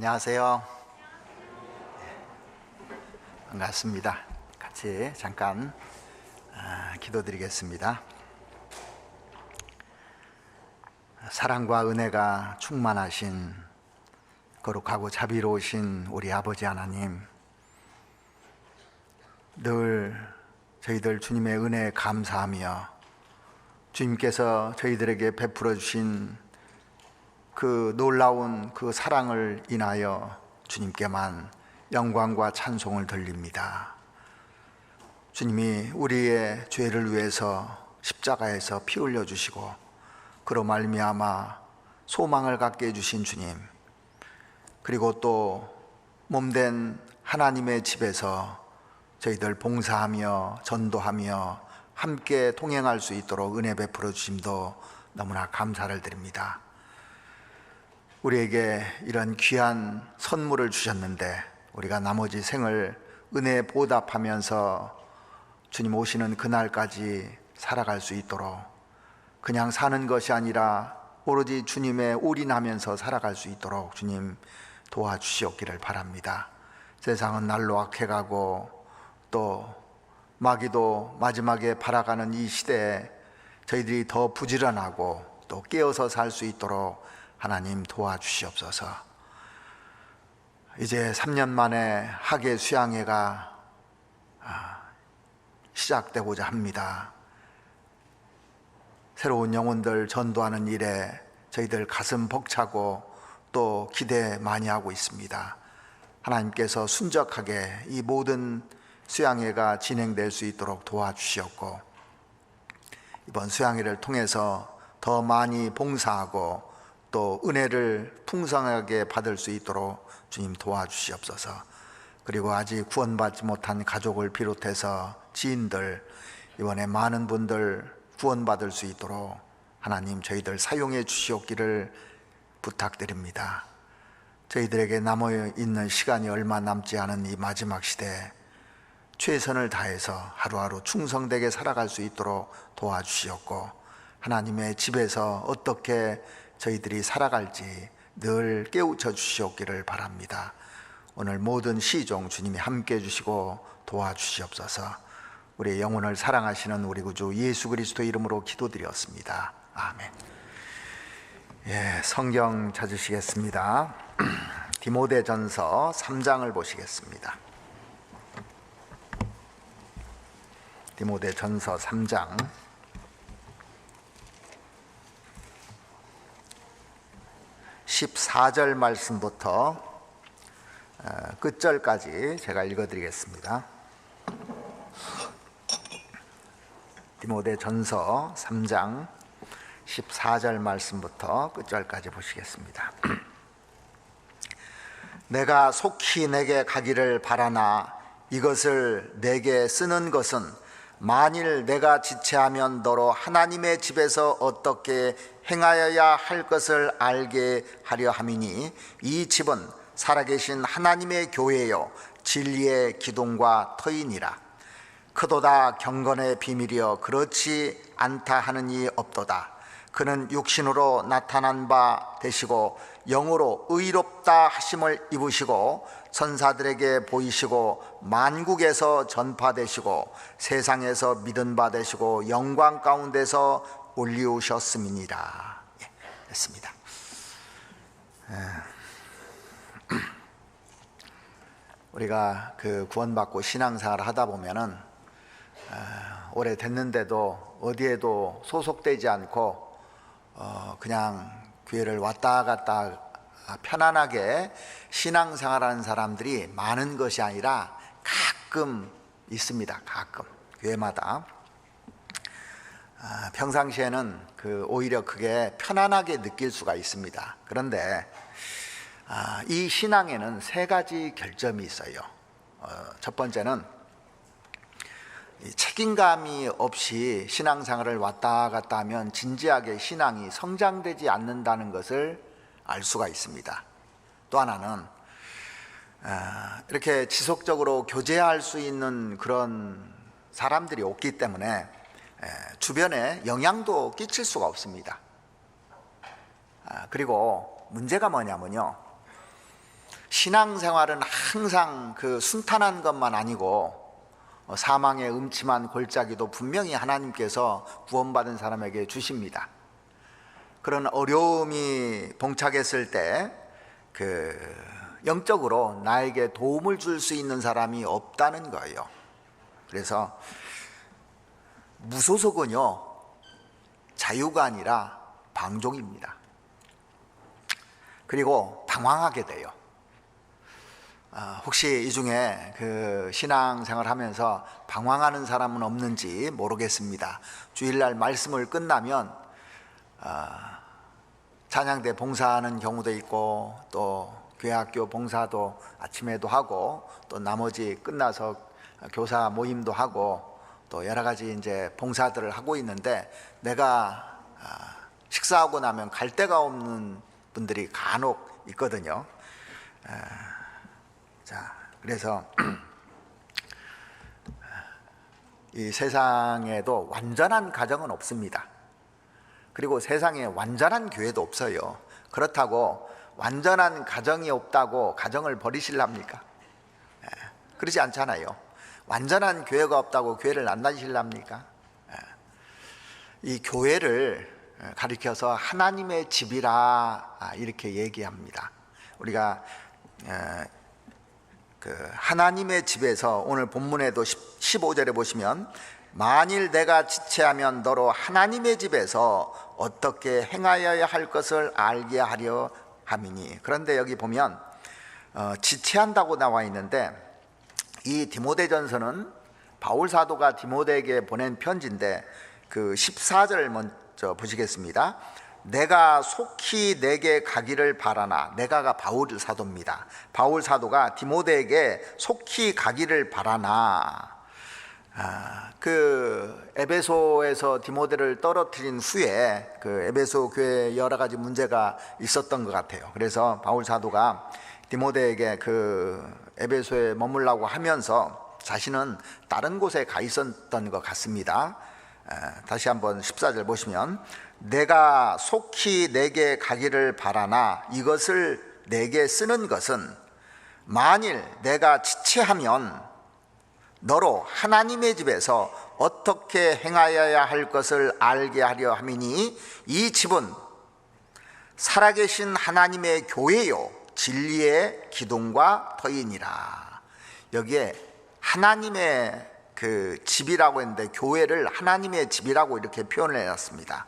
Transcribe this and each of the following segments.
안녕하세요. 반갑습니다. 같이 잠깐 기도드리겠습니다. 사랑과 은혜가 충만하신 거룩하고 자비로우신 우리 아버지 하나님, 늘 저희들 주님의 은혜에 감사하며 주님께서 저희들에게 베풀어 주신 그 놀라운 그 사랑을 인하여 주님께만 영광과 찬송을 돌립니다. 주님이 우리의 죄를 위해서 십자가에서 피 흘려 주시고 그로 말미암아 소망을 갖게 해주신 주님, 그리고 또 몸된 하나님의 집에서 저희들 봉사하며 전도하며 함께 동행할 수 있도록 은혜 베풀어 주심도 너무나 감사를 드립니다. 우리에게 이런 귀한 선물을 주셨는데 우리가 나머지 생을 은혜에 보답하면서 주님 오시는 그날까지 살아갈 수 있도록, 그냥 사는 것이 아니라 오로지 주님에 올인하면서 살아갈 수 있도록 주님 도와주시옵기를 바랍니다. 세상은 날로 악해가고 또 마귀도 마지막에 바라가는 이 시대에 저희들이 더 부지런하고 또 깨어서 살 수 있도록 하나님 도와주시옵소서. 이제 3년 만에 학예 수양회가 시작되고자 합니다. 새로운 영혼들 전도하는 일에 저희들 가슴 벅차고 또 기대 많이 하고 있습니다. 하나님께서 순적하게 이 모든 수양회가 진행될 수 있도록 도와주시옵고, 이번 수양회를 통해서 더 많이 봉사하고 또 은혜를 풍성하게 받을 수 있도록 주님 도와주시옵소서. 그리고 아직 구원받지 못한 가족을 비롯해서 지인들, 이번에 많은 분들 구원받을 수 있도록 하나님 저희들 사용해 주시옵기를 부탁드립니다. 저희들에게 남아있는 시간이 얼마 남지 않은 이 마지막 시대에 최선을 다해서 하루하루 충성되게 살아갈 수 있도록 도와주시옵고, 하나님의 집에서 어떻게 저희들이 살아갈지 늘 깨우쳐 주시옵기를 바랍니다. 오늘 모든 시종 주님이 함께 해주시고 도와주시옵소서. 우리의 영혼을 사랑하시는 우리 구주 예수 그리스도 이름으로 기도드렸습니다. 아멘. 성경 찾으시겠습니다. 디모데전서 3장을 보시겠습니다. 디모데전서 3장 14절 말씀부터 끝절까지 제가 읽어드리겠습니다. 디모데전서 3장 14절 말씀부터 끝절까지 보시겠습니다. 내가 속히 내게 가기를 바라나 이것을 내게 쓰는 것은 만일 내가 지체하면 너로 하나님의 집에서 어떻게 행하여야 할 것을 알게 하려 함이니, 이 집은 살아계신 하나님의 교회요 진리의 기둥과 터이니라. 크도다 경건의 비밀이여 그렇지 않다 하는 이 없도다. 그는 육신으로 나타난 바 되시고 영으로 의롭다 하심을 입으시고 선사들에게 보이시고 만국에서 전파되시고 세상에서 믿은 바 되시고 영광 가운데서 올리우셨음이니라. 됐습니다. 우리가 그 구원받고 신앙생활을 하다 보면은 오래 됐는데도 어디에도 소속되지 않고 그냥 교회를 왔다 갔다 편안하게 신앙생활하는 사람들이 많은 것이 아니라 가끔 있습니다. 가끔 교회마다. 평상시에는 오히려 그게 편안하게 느낄 수가 있습니다. 그런데 이 신앙에는 세 가지 결점이 있어요. 첫 번째는 책임감이 없이 신앙생활을 왔다 갔다 하면 진지하게 신앙이 성장되지 않는다는 것을 알 수가 있습니다. 또 하나는 이렇게 지속적으로 교제할 수 있는 그런 사람들이 없기 때문에 주변에 영향도 끼칠 수가 없습니다. 그리고 문제가 뭐냐면요, 신앙생활은 항상 그 순탄한 것만 아니고 사망의 음침한 골짜기도 분명히 하나님께서 구원받은 사람에게 주십니다. 그런 어려움이 봉착했을 때 영적으로 나에게 도움을 줄 수 있는 사람이 없다는 거예요. 그래서 무소속은요, 자유가 아니라 방종입니다. 그리고 방황하게 돼요. 혹시 이 중에 신앙생활 하면서 방황하는 사람은 없는지 모르겠습니다. 주일날 말씀을 끝나면 찬양대 봉사하는 경우도 있고, 또 교회학교 봉사도 아침에도 하고, 또 나머지 끝나서 교사 모임도 하고, 또 여러 가지 이제 봉사들을 하고 있는데, 내가 식사하고 나면 갈 데가 없는 분들이 간혹 있거든요. 자, 그래서 이 세상에도 완전한 가정은 없습니다. 그리고 세상에 완전한 교회도 없어요. 그렇다고 완전한 가정이 없다고 가정을 버리실랍니까? 그러지 않잖아요. 완전한 교회가 없다고 교회를 안 다니실랍니까? 이 교회를 가리켜서 하나님의 집이라 이렇게 얘기합니다. 우리가 하나님의 집에서 오늘 본문에도 15절에 보시면, 만일 내가 지체하면 너로 하나님의 집에서 어떻게 행하여야 할 것을 알게 하려 함이니. 그런데 여기 보면 지체한다고 나와 있는데, 이 디모데전서는 바울 사도가 디모데에게 보낸 편지인데, 14절을 먼저 보시겠습니다. 내가 속히 내게 가기를 바라나. 내가가 바울 사도입니다. 바울 사도가 디모데에게 속히 가기를 바라나. 에베소에서 디모데를 떨어뜨린 후에 에베소 교회에 여러 가지 문제가 있었던 것 같아요. 그래서 바울 사도가 디모데에게 에베소에 머물라고 하면서 자신은 다른 곳에 가 있었던 것 같습니다. 다시 한번 14절 보시면, 내가 속히 내게 가기를 바라나 이것을 내게 쓰는 것은 만일 내가 지체하면 너로 하나님의 집에서 어떻게 행하여야 할 것을 알게 하려 함이니, 이 집은 살아계신 하나님의 교회요 진리의 기둥과 터이니라. 여기에 하나님의 집이라고 했는데, 교회를 하나님의 집이라고 이렇게 표현을 해놨습니다.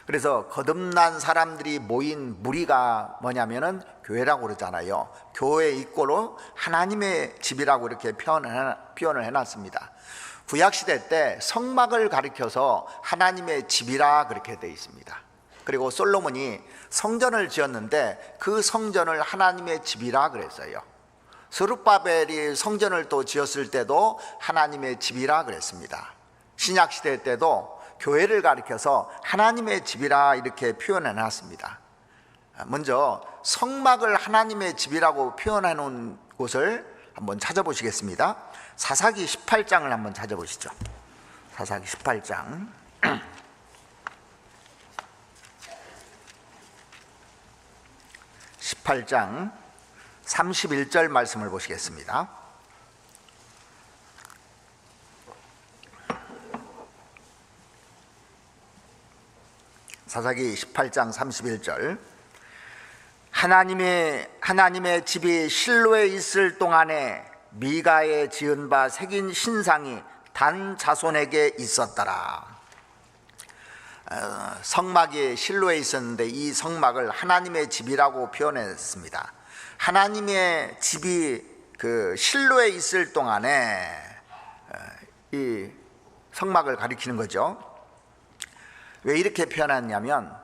그래서 거듭난 사람들이 모인 무리가 뭐냐면은 교회라고 그러잖아요. 교회 이꼬로 하나님의 집이라고 이렇게 표현을 해놨습니다. 구약시대 때 성막을 가리켜서 하나님의 집이라 그렇게 되어 있습니다. 그리고 솔로몬이 성전을 지었는데 그 성전을 하나님의 집이라 그랬어요. 스룹바벨이 성전을 또 지었을 때도 하나님의 집이라 그랬습니다. 신약시대 때도 교회를 가리켜서 하나님의 집이라 이렇게 표현해 놨습니다. 먼저 성막을 하나님의 집이라고 표현해 놓은 곳을 한번 찾아보시겠습니다. 사사기 18장을 한번 찾아보시죠. 사사기 18장 18장 31절 말씀을 보시겠습니다. 사사기 18장 31절, 하나님의 집이 실로에 있을 동안에 미가의 지은 바 새긴 신상이 단 자손에게 있었더라. 성막이 실로에 있었는데 이 성막을 하나님의 집이라고 표현했습니다. 하나님의 집이 실로에 있을 동안에 이 성막을 가리키는 거죠. 왜 이렇게 표현했냐면,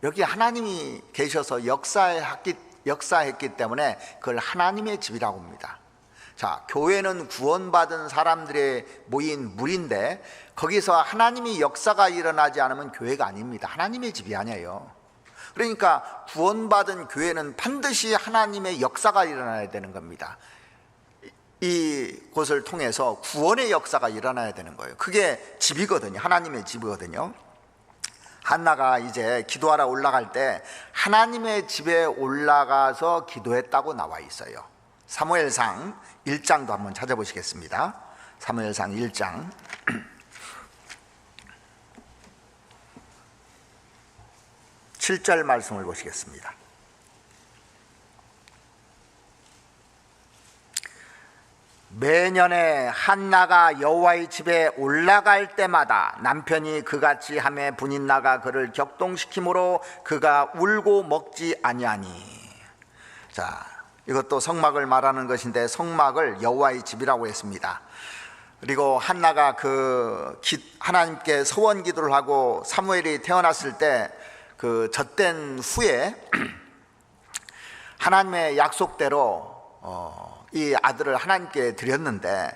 여기 하나님이 계셔서 역사했기 때문에 그걸 하나님의 집이라고 합니다. 자, 교회는 구원받은 사람들의 모인 무리인데 거기서 하나님이 역사가 일어나지 않으면 교회가 아닙니다. 하나님의 집이 아니에요. 그러니까 구원받은 교회는 반드시 하나님의 역사가 일어나야 되는 겁니다. 이 곳을 통해서 구원의 역사가 일어나야 되는 거예요. 그게 집이거든요. 하나님의 집이거든요. 한나가 이제 기도하러 올라갈 때 하나님의 집에 올라가서 기도했다고 나와 있어요. 사무엘상 1장도 한번 찾아보시겠습니다. 사무엘상 1장 7절 말씀을 보시겠습니다. 매년에 한나가 여호와의 집에 올라갈 때마다 남편이 그같이 하매 분인나가 그를 격동시키므로 그가 울고 먹지 아니하니. 자, 이것도 성막을 말하는 것인데 성막을 여호와의 집이라고 했습니다. 그리고 한나가 하나님께 서원 기도를 하고 사무엘이 태어났을 때 그 젖된 후에 하나님의 약속대로 이 아들을 하나님께 드렸는데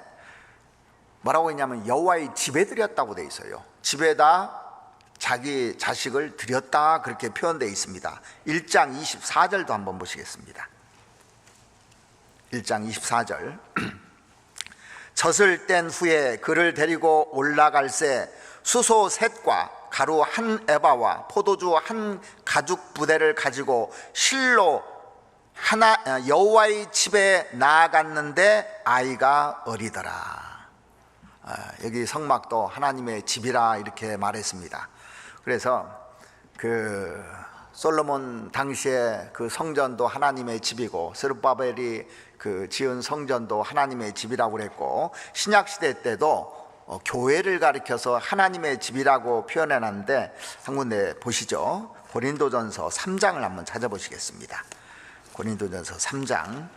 뭐라고 했냐면 여호와의 집에 드렸다고 돼 있어요. 집에다 자기 자식을 드렸다 그렇게 표현되어 있습니다. 1장 24절도 한번 보시겠습니다. 1장 24절 젖을 뗀 후에 그를 데리고 올라갈새 수소 셋과 가루 한 에바와 포도주 한 가죽 부대를 가지고 실로 여호와의 집에 나아갔는데 아이가 어리더라. 여기 성막도 하나님의 집이라 이렇게 말했습니다. 그래서 그 솔로몬 당시에 그 성전도 하나님의 집이고 스룹바벨이 그 지은 성전도 하나님의 집이라고 그랬고 신약 시대 때도 교회를 가리켜서 하나님의 집이라고 표현해놨는데 한 군데 보시죠. 고린도전서 3장을 한번 찾아보시겠습니다. 고린도전서 3장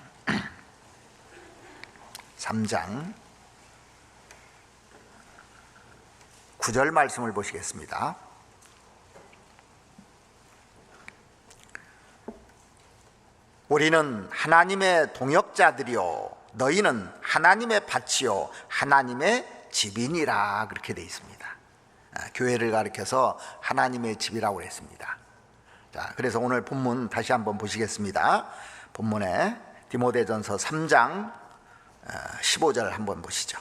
9절 말씀을 보시겠습니다. 우리는 하나님의 동역자들이요 너희는 하나님의 밭이요 하나님의 집이니라 그렇게 되어 있습니다. 교회를 가리켜서 하나님의 집이라고 했습니다. 자, 그래서 오늘 본문 다시 한번 보시겠습니다. 본문에 디모데전서 3장 15절 한번 보시죠.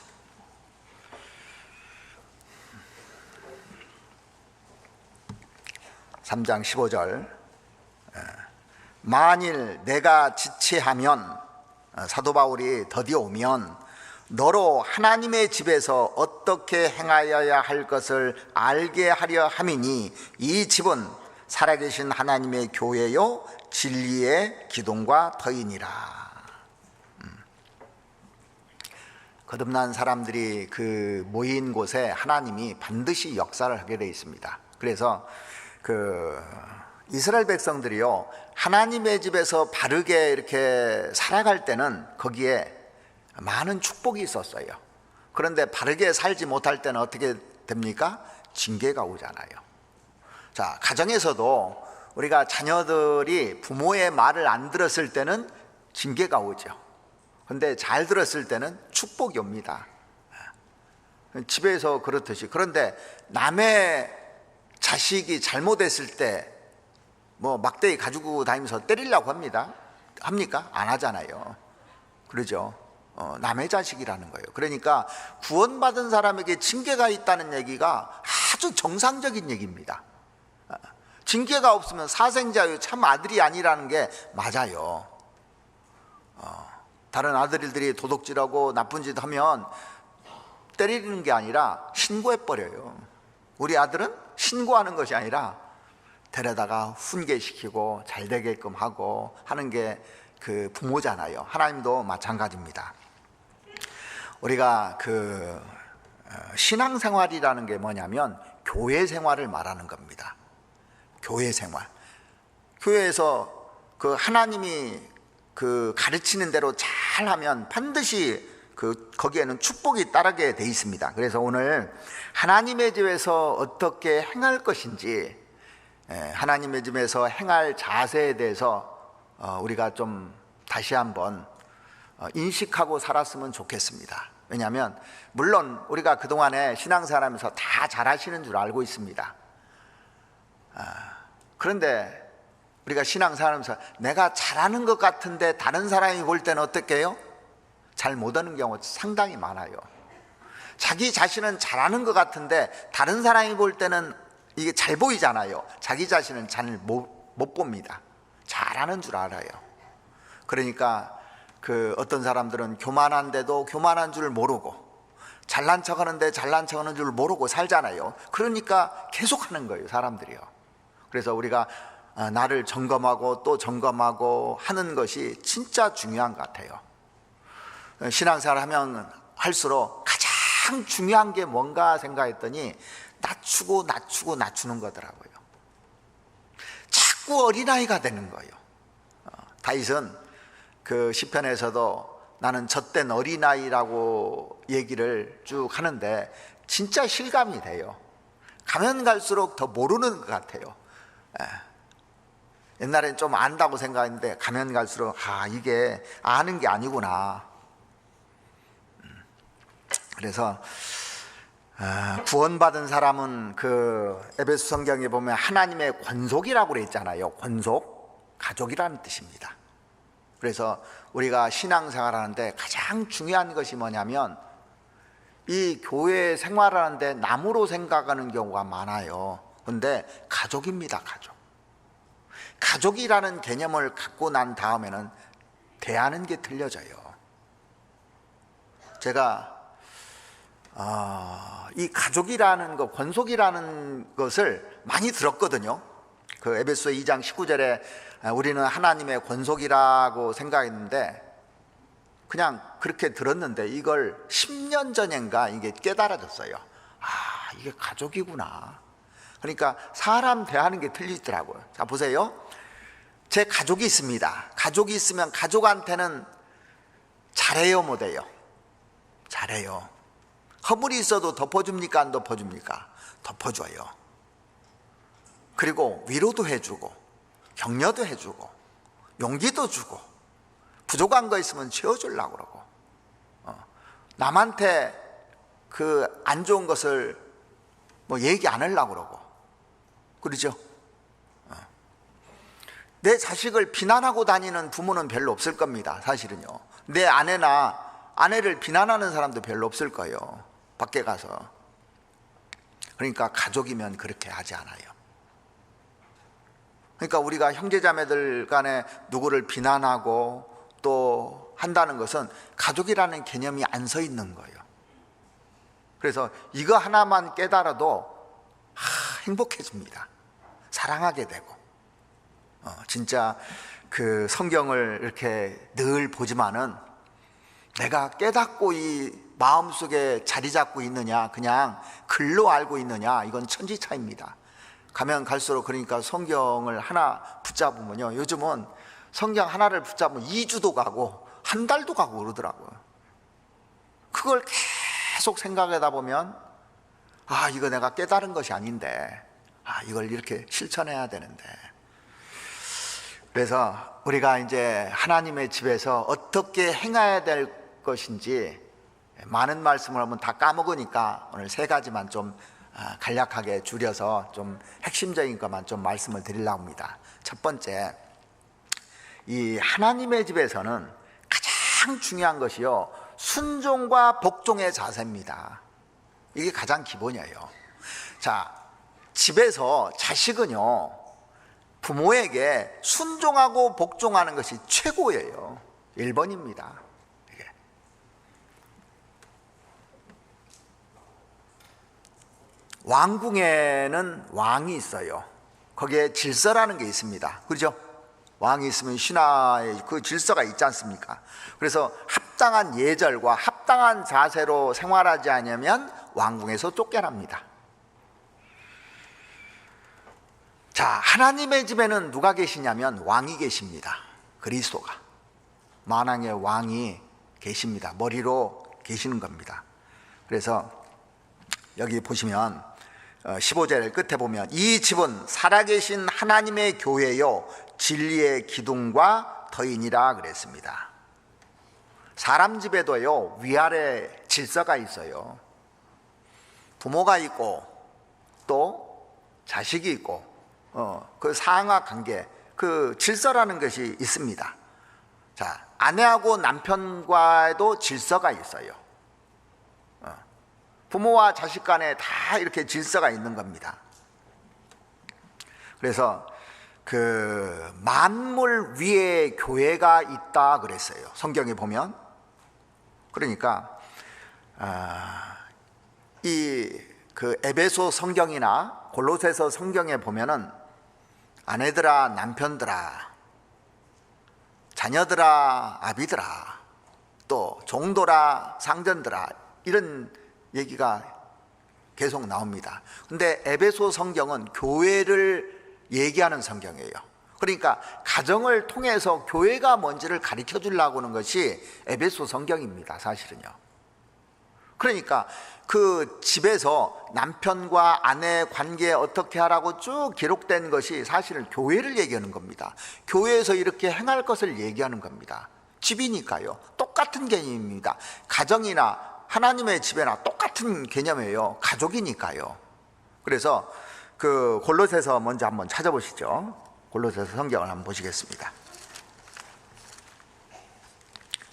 (3장 15절) 만일 내가 지체하면 사도 바울이 더디어 오면 너로 하나님의 집에서 어떻게 행하여야 할 것을 알게 하려 함이니 이 집은 살아계신 하나님의 교회요 진리의 기둥과 터이니라. 거듭난 사람들이 그 모인 곳에 하나님이 반드시 역사를 하게 되어 있습니다. 그래서 그 이스라엘 백성들이요 하나님의 집에서 바르게 이렇게 살아갈 때는 거기에 많은 축복이 있었어요. 그런데 바르게 살지 못할 때는 어떻게 됩니까? 징계가 오잖아요. 자, 가정에서도 우리가 자녀들이 부모의 말을 안 들었을 때는 징계가 오죠. 그런데 잘 들었을 때는 축복이 옵니다. 집에서 그렇듯이. 그런데 남의 자식이 잘못했을 때 뭐 막대기 가지고 다니면서 때리려고 합니다. 합니까? 안 하잖아요. 그러죠. 남의 자식이라는 거예요. 그러니까 구원받은 사람에게 징계가 있다는 얘기가 아주 정상적인 얘기입니다. 징계가 없으면 사생자유 참 아들이 아니라는 게 맞아요. 다른 아들들이 도둑질하고 나쁜 짓 하면 때리는 게 아니라 신고해버려요. 우리 아들은 신고하는 것이 아니라 데려다가 훈계시키고 잘 되게끔 하고 하는 게 그 부모잖아요. 하나님도 마찬가지입니다. 우리가 그 신앙생활이라는 게 뭐냐면 교회 생활을 말하는 겁니다. 교회 생활. 교회에서 그 하나님이 그 가르치는 대로 잘하면 반드시 거기에는 축복이 따르게 돼 있습니다. 그래서 오늘 하나님의 집에서 어떻게 행할 것인지, 하나님의 집에서 행할 자세에 대해서 우리가 좀 다시 한번 인식하고 살았으면 좋겠습니다. 왜냐하면 물론 우리가 그동안에 신앙생활하면서 다 잘하시는 줄 알고 있습니다. 그런데 우리가 신앙생활하면서 내가 잘하는 것 같은데 다른 사람이 볼 때는 어떻게 해요? 잘 못하는 경우가 상당히 많아요. 자기 자신은 잘하는 것 같은데 다른 사람이 볼 때는 이게 잘 보이잖아요. 자기 자신은 잘 못 봅니다. 잘하는 줄 알아요. 그러니까 어떤 사람들은 교만한데도 교만한 줄 모르고, 잘난 척 하는데 잘난 척 하는 줄 모르고 살잖아요. 그러니까 계속 하는 거예요, 사람들이요. 그래서 우리가 나를 점검하고 또 점검하고 하는 것이 진짜 중요한 것 같아요. 신앙생활 하면 할수록 가장 중요한 게 뭔가 생각했더니 낮추는 거더라고요. 자꾸 어린아이가 되는 거예요. 다윗은 시편에서도 나는 젖된 어린아이라고 얘기를 쭉 하는데 진짜 실감이 돼요. 가면 갈수록 더 모르는 것 같아요. 옛날엔 좀 안다고 생각했는데 가면 갈수록 이게 아는 게 아니구나. 그래서 구원받은 사람은 에베소 성경에 보면 하나님의 권속이라고 그랬잖아요. 권속, 가족이라는 뜻입니다. 그래서 우리가 신앙생활하는데 가장 중요한 것이 뭐냐면 이 교회 생활하는데 남으로 생각하는 경우가 많아요. 그런데 가족입니다. 가족이라는 개념을 갖고 난 다음에는 대하는 게 틀려져요. 제가 이 가족이라는 것, 권속이라는 것을 많이 들었거든요. 에베소 2장 19절에 우리는 하나님의 권속이라고 생각했는데 그냥 그렇게 들었는데 이걸 10년 전인가 이게 깨달아졌어요. 이게 가족이구나. 그러니까 사람 대하는 게 틀리더라고요. 자, 보세요. 제 가족이 있습니다. 가족이 있으면 가족한테는 잘해요, 못해요? 잘해요. 허물이 있어도 덮어줍니까, 안 덮어줍니까? 덮어줘요. 그리고 위로도 해주고 격려도 해주고 용기도 주고 부족한 거 있으면 채워주려고 그러고 남한테 안 좋은 것을 얘기 안 하려고 그러고 그러죠. 내 자식을 비난하고 다니는 부모는 별로 없을 겁니다. 사실은요. 내 아내를 비난하는 사람도 별로 없을 거예요. 밖에 가서. 그러니까 가족이면 그렇게 하지 않아요. 그러니까 우리가 형제자매들 간에 누구를 비난하고 또 한다는 것은 가족이라는 개념이 안 서 있는 거예요. 그래서 이거 하나만 깨달아도 행복해집니다. 사랑하게 되고 진짜 성경을 이렇게 늘 보지만은 내가 깨닫고 이 마음속에 자리 잡고 있느냐 그냥 글로 알고 있느냐 이건 천지차이입니다. 가면 갈수록 그러니까 성경을 하나 붙잡으면요, 요즘은 성경 하나를 붙잡으면 2주도 가고 한 달도 가고 그러더라고요. 그걸 계속 생각하다 보면 이거 내가 깨달은 것이 아닌데 이걸 이렇게 실천해야 되는데. 그래서 우리가 이제 하나님의 집에서 어떻게 행해야 될 것인지 많은 말씀을 하면 다 까먹으니까 오늘 3가지만 좀 간략하게 줄여서 좀 핵심적인 것만 좀 말씀을 드리려고 합니다. 첫 번째, 이 하나님의 집에서는 가장 중요한 것이요, 순종과 복종의 자세입니다. 이게 가장 기본이에요. 자, 집에서 자식은요, 부모에게 순종하고 복종하는 것이 최고예요. 1번입니다. 왕궁에는 왕이 있어요. 거기에 질서라는 게 있습니다. 그렇죠? 왕이 있으면 신하의 그 질서가 있지 않습니까? 그래서 합당한 예절과 합당한 자세로 생활하지 않으면 왕궁에서 쫓겨납니다. 자, 하나님의 집에는 누가 계시냐면 왕이 계십니다. 그리스도가. 만왕의 왕이 계십니다. 머리로 계시는 겁니다. 그래서 여기 보시면 15절 끝에 보면 이 집은 살아계신 하나님의 교회요 진리의 기둥과 터이니라 그랬습니다. 사람 집에도요 위아래 질서가 있어요. 부모가 있고 또 자식이 있고 그 상하 관계, 그 질서라는 것이 있습니다. 자, 아내하고 남편과도 질서가 있어요. 부모와 자식 간에 다 이렇게 질서가 있는 겁니다. 그래서 그 만물 위에 교회가 있다 그랬어요. 성경에 보면. 그러니까 이 그 에베소 성경이나 골로새서 성경에 보면은 아내들아 남편들아 자녀들아 아비들아 또 종도라 상전들아 이런 얘기가 계속 나옵니다. 근데 에베소 성경은 교회를 얘기하는 성경이에요. 그러니까 가정을 통해서 교회가 뭔지를 가르쳐 주려고 하는 것이 에베소 성경입니다, 사실은요. 그러니까 그 집에서 남편과 아내 관계 어떻게 하라고 쭉 기록된 것이 사실은 교회를 얘기하는 겁니다. 교회에서 이렇게 행할 것을 얘기하는 겁니다. 집이니까요. 똑같은 개념입니다. 가정이나 하나님의 집에나 똑같은 개념이에요. 가족이니까요. 그래서 그 골로새서 먼저 한번 찾아보시죠. 골로새서 성경을 한번 보시겠습니다.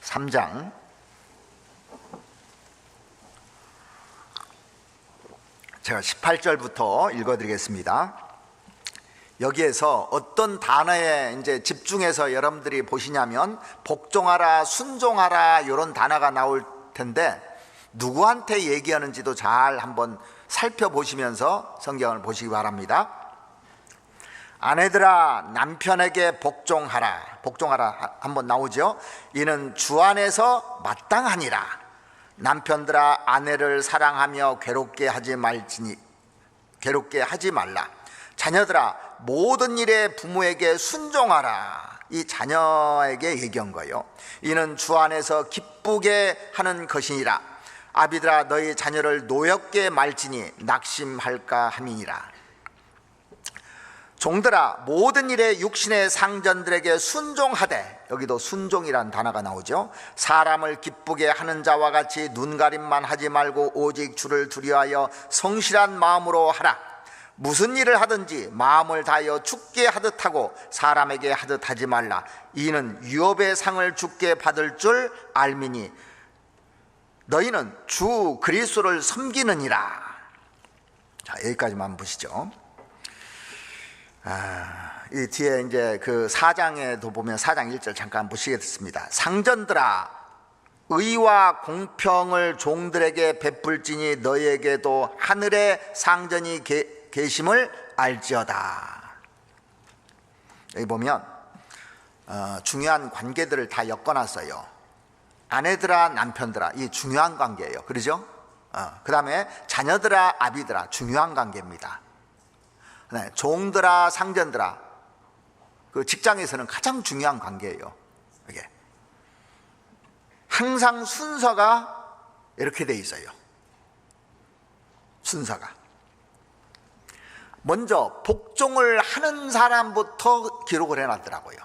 3장 제가 18절부터 읽어드리겠습니다. 여기에서 어떤 단어에 이제 집중해서 여러분들이 보시냐면 복종하라, 순종하라 이런 단어가 나올 텐데 누구한테 얘기하는지도 잘 한번 살펴보시면서 성경을 보시기 바랍니다. 아내들아 남편에게 복종하라. 복종하라 한번 나오죠. 이는 주 안에서 마땅하니라. 남편들아 아내를 사랑하며 괴롭게 하지 말라. 자녀들아 모든 일에 부모에게 순종하라. 이 자녀에게 얘기한 거예요. 이는 주 안에서 기쁘게 하는 것이니라. 아비들아 너희 자녀를 노엽게 말지니 낙심할까 함이니라. 종들아 모든 일에 육신의 상전들에게 순종하되, 여기도 순종이란 단어가 나오죠. 사람을 기쁘게 하는 자와 같이 눈가림만 하지 말고 오직 주를 두려워하여 성실한 마음으로 하라. 무슨 일을 하든지 마음을 다하여 주께 하듯 하고 사람에게 하듯 하지 말라. 이는 유업의 상을 주께 받을 줄 알미니 너희는 주 그리스도를 섬기느니라. 자, 여기까지만 보시죠. 이 뒤에 이제 그 4장에도 보면 4장 1절 잠깐 보시겠습니다. 상전들아 의와 공평을 종들에게 베풀지니 너희에게도 하늘의 상전이 계심을 알지어다. 여기 보면 중요한 관계들을 다 엮어놨어요. 아내들아 남편들아 이 중요한 관계예요. 그러죠? 그 다음에 자녀들아 아비들아 중요한 관계입니다. 네, 종들아 상전들아 그 직장에서는 가장 중요한 관계예요. 이게 항상 순서가 이렇게 돼 있어요. 순서가 먼저 복종을 하는 사람부터 기록을 해놨더라고요.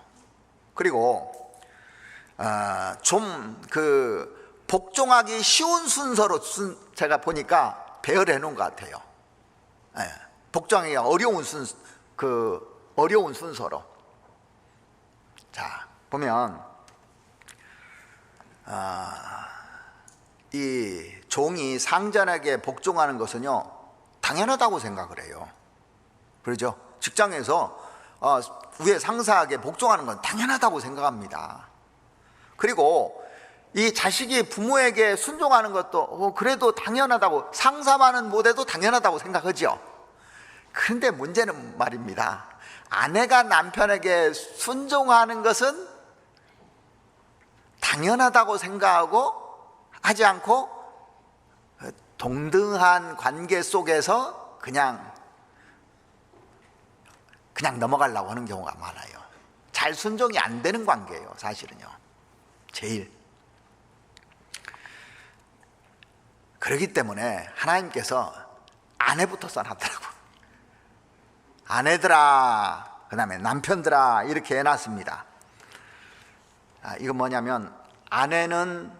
그리고 좀 그 복종하기 쉬운 순서로 제가 보니까 배열해 놓은 것 같아요. 네. 복종하기 어려운 순서로. 자, 보면 이 종이 상전에게 복종하는 것은요 당연하다고 생각을 해요. 그렇죠? 직장에서 위에 상사에게 복종하는 건 당연하다고 생각합니다. 그리고 이 자식이 부모에게 순종하는 것도 그래도 당연하다고, 상사만은 못해도 당연하다고 생각하죠. 그런데 문제는 말입니다. 아내가 남편에게 순종하는 것은 당연하다고 생각하고 하지 않고 동등한 관계 속에서 그냥 넘어가려고 하는 경우가 많아요. 잘 순종이 안 되는 관계예요, 사실은요. 제일. 그렇기 때문에 하나님께서 아내부터 써놨더라고요. 아내들아, 그 다음에 남편들아 이렇게 해놨습니다. 이건 뭐냐면 아내는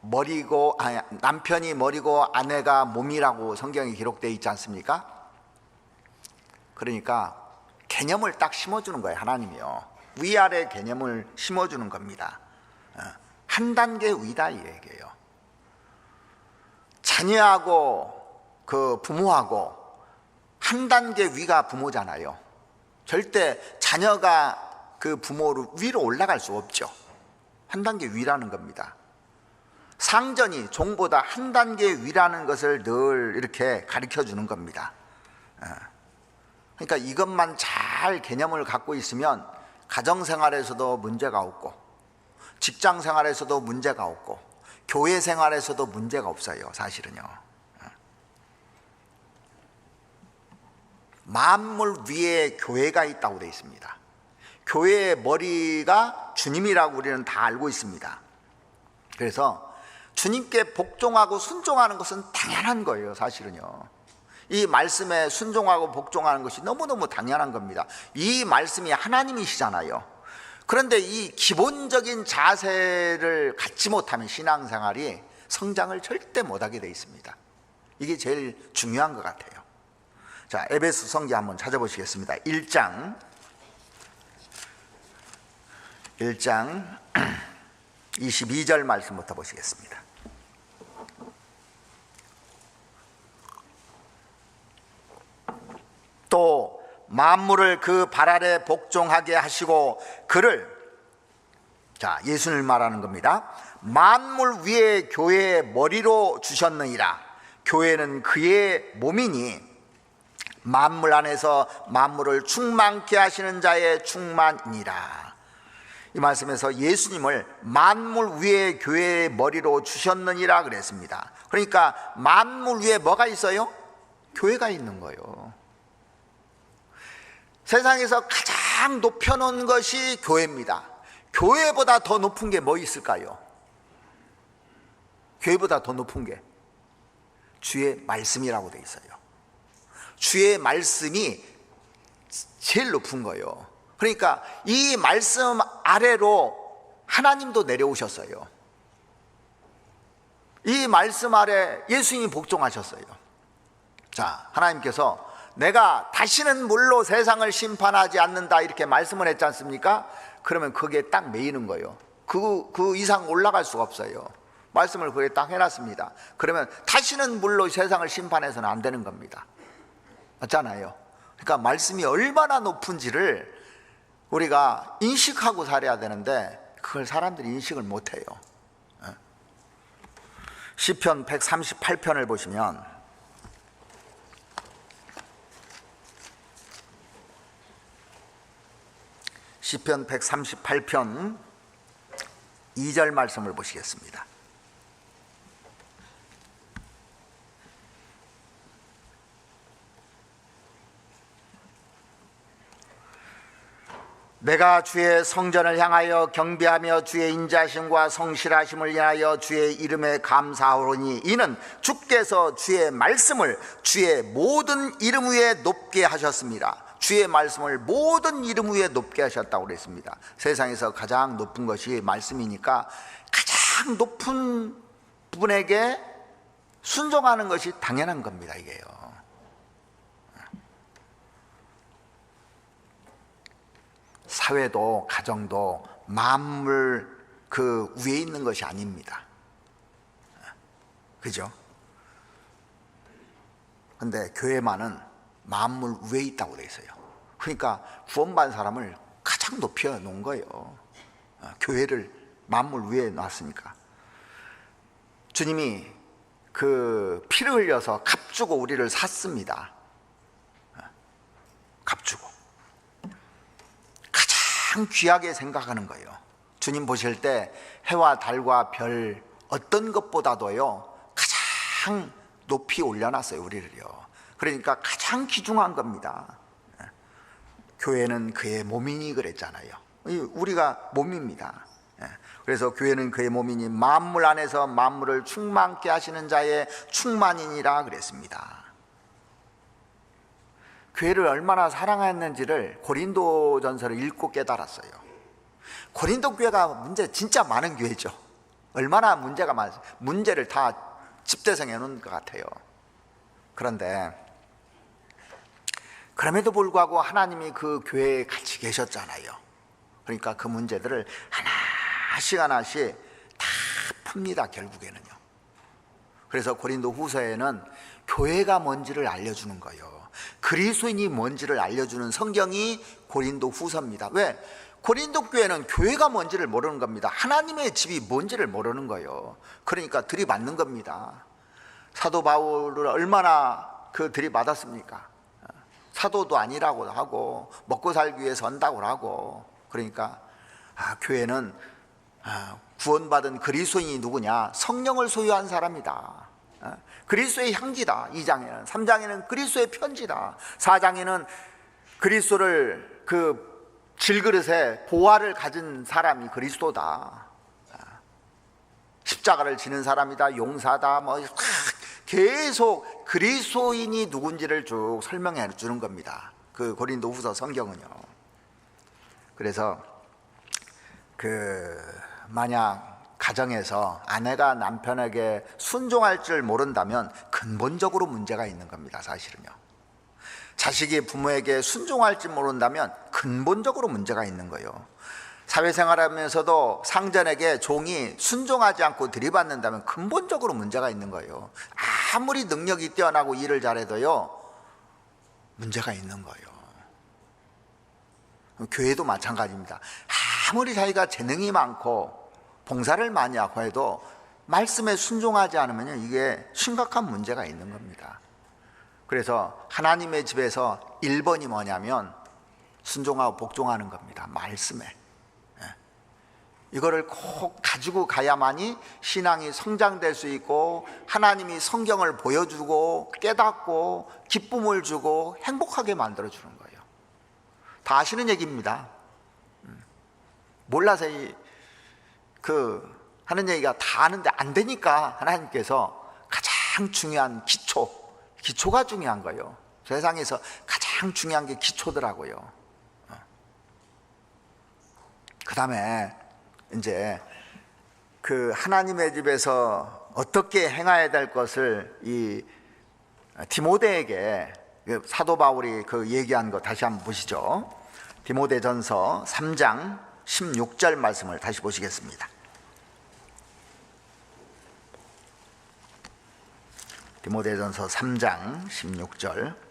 머리고 남편이 머리고 아내가 몸이라고 성경에 기록되어 있지 않습니까? 그러니까 개념을 딱 심어주는 거예요. 하나님이요. 위아래 개념을 심어주는 겁니다. 한 단계 위다 이 얘기예요. 자녀하고 그 부모하고 한 단계 위가 부모잖아요. 절대 자녀가 그 부모를 위로 올라갈 수 없죠. 한 단계 위라는 겁니다. 상전이 종보다 한 단계 위라는 것을 늘 이렇게 가르쳐 주는 겁니다. 그러니까 이것만 잘 개념을 갖고 있으면 가정생활에서도 문제가 없고, 직장생활에서도 문제가 없고, 교회생활에서도 문제가 없어요. 사실은요. 만물 위에 교회가 있다고 되어 있습니다. 교회의 머리가 주님이라고 우리는 다 알고 있습니다. 그래서 주님께 복종하고 순종하는 것은 당연한 거예요. 사실은요. 이 말씀에 순종하고 복종하는 것이 너무너무 당연한 겁니다. 이 말씀이 하나님이시잖아요. 그런데 이 기본적인 자세를 갖지 못하면 신앙생활이 성장을 절대 못하게 되어 있습니다. 이게 제일 중요한 것 같아요. 자, 에베소 성경 한번 찾아보시겠습니다. 1장 22절 말씀부터 보시겠습니다. 또 만물을 그 발 아래 복종하게 하시고 그를, 자, 예수님을 말하는 겁니다. 만물 위에 교회의 머리로 주셨느니라. 교회는 그의 몸이니 만물 안에서 만물을 충만케 하시는 자의 충만이니라. 이 말씀에서 예수님을 만물 위에 교회의 머리로 주셨느니라 그랬습니다. 그러니까 만물 위에 뭐가 있어요? 교회가 있는 거예요. 세상에서 가장 높여놓은 것이 교회입니다. 교회보다 더 높은 게 뭐 있을까요? 교회보다 더 높은 게 주의 말씀이라고 돼 있어요. 주의 말씀이 제일 높은 거예요. 그러니까 이 말씀 아래로 하나님도 내려오셨어요. 이 말씀 아래 예수님이 복종하셨어요. 자, 하나님께서 내가 다시는 물로 세상을 심판하지 않는다 이렇게 말씀을 했지 않습니까? 그러면 거기에 딱 매이는 거예요. 그 이상 올라갈 수가 없어요. 말씀을 거기에 딱 해놨습니다. 그러면 다시는 물로 세상을 심판해서는 안 되는 겁니다. 맞잖아요. 그러니까 말씀이 얼마나 높은지를 우리가 인식하고 살아야 되는데 그걸 사람들이 인식을 못해요. 시편 138편을 보시면 시편 138편 2절 말씀을 보시겠습니다. 내가 주의 성전을 향하여 경배하며 주의 인자심과 성실하심을 인하여 주의 이름에 감사하오니 이는 주께서 주의 말씀을 주의 모든 이름 위에 높게 하셨습니다. 주의 말씀을 모든 이름 위에 높게 하셨다고 그랬습니다. 세상에서 가장 높은 것이 말씀이니까 가장 높은 분에게 순종하는 것이 당연한 겁니다. 이게요. 사회도 가정도 만물 그 위에 있는 것이 아닙니다. 그죠? 근데 교회만은 만물 위에 있다고 되어 있어요. 그러니까 구원받은 사람을 가장 높여 놓은 거예요. 교회를 만물 위에 놨으니까. 주님이 그 피를 흘려서 값주고 우리를 샀습니다. 값주고 가장 귀하게 생각하는 거예요. 주님 보실 때 해와 달과 별 어떤 것보다도요 가장 높이 올려놨어요. 우리를요. 그러니까 가장 귀중한 겁니다. 교회는 그의 몸이니 그랬잖아요. 우리가 몸입니다. 그래서 교회는 그의 몸이니 만물 안에서 만물을 충만케 하시는 자의 충만이니라 그랬습니다. 교회를 얼마나 사랑했는지를 고린도전서를 읽고 깨달았어요. 고린도 교회가 문제 진짜 많은 교회죠. 얼마나 문제가 많아요. 문제를 다 집대성해 놓은 것 같아요. 그런데 그럼에도 불구하고 하나님이 그 교회에 같이 계셨잖아요. 그러니까 그 문제들을 하나씩 하나씩 다 풉니다. 결국에는요. 그래서 고린도 후서에는 교회가 뭔지를 알려주는 거예요. 그리스도인이 뭔지를 알려주는 성경이 고린도 후서입니다. 왜? 고린도 교회는 교회가 뭔지를 모르는 겁니다. 하나님의 집이 뭔지를 모르는 거예요. 그러니까 들이받는 겁니다. 사도 바울을 얼마나 들이받았습니까? 사도도 아니라고 하고 먹고 살기 위해서 한다고 하고. 그러니까 교회는 구원받은 그리스도인이 누구냐? 성령을 소유한 사람이다. 그리스도의 향기다. 2장에는. 3장에는 그리스도의 편지다. 4장에는 그리스도를 질그릇에 보화를 가진 사람이 그리스도다. 십자가를 지는 사람이다. 용사다. 계속 그리스도인이 누군지를 쭉 설명해 주는 겁니다. 그 고린도 후서 성경은요. 그래서 만약 가정에서 아내가 남편에게 순종할 줄 모른다면 근본적으로 문제가 있는 겁니다. 사실은요. 자식이 부모에게 순종할 줄 모른다면 근본적으로 문제가 있는 거예요. 사회생활하면서도 상전에게 종이 순종하지 않고 들이받는다면 근본적으로 문제가 있는 거예요. 아무리 능력이 뛰어나고 일을 잘해도요, 문제가 있는 거예요. 교회도 마찬가지입니다. 아무리 자기가 재능이 많고 봉사를 많이 하고 해도 말씀에 순종하지 않으면 이게 심각한 문제가 있는 겁니다. 그래서 하나님의 집에서 1번이 뭐냐면 순종하고 복종하는 겁니다. 말씀에. 이거를 꼭 가지고 가야만이 신앙이 성장될 수 있고 하나님이 성경을 보여주고 깨닫고 기쁨을 주고 행복하게 만들어주는 거예요. 다 아시는 얘기입니다. 몰라서 하는 얘기가 다 아는데 안 되니까 하나님께서 가장 중요한 기초가 중요한 거예요. 세상에서 가장 중요한 게 기초더라고요. 그 다음에 이제 하나님의 집에서 어떻게 행해야 될 것을 이 디모데에게 사도 바울이 얘기한 거 다시 한번 보시죠. 디모데전서 3장 16절 말씀을 다시 보시겠습니다. 디모데전서 3장 16절.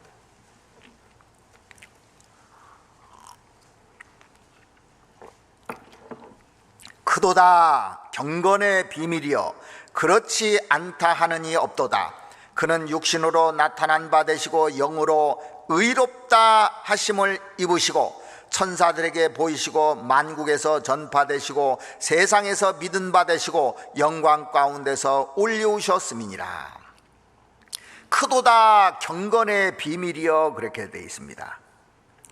크도다 경건의 비밀이여 그렇지 않다 하느니 없도다. 그는 육신으로 나타난 바 되시고 영으로 의롭다 하심을 입으시고 천사들에게 보이시고 만국에서 전파되시고 세상에서 믿은 바 되시고 영광 가운데서 올리우셨음이니라. 크도다 경건의 비밀이여 그렇게 되어 있습니다.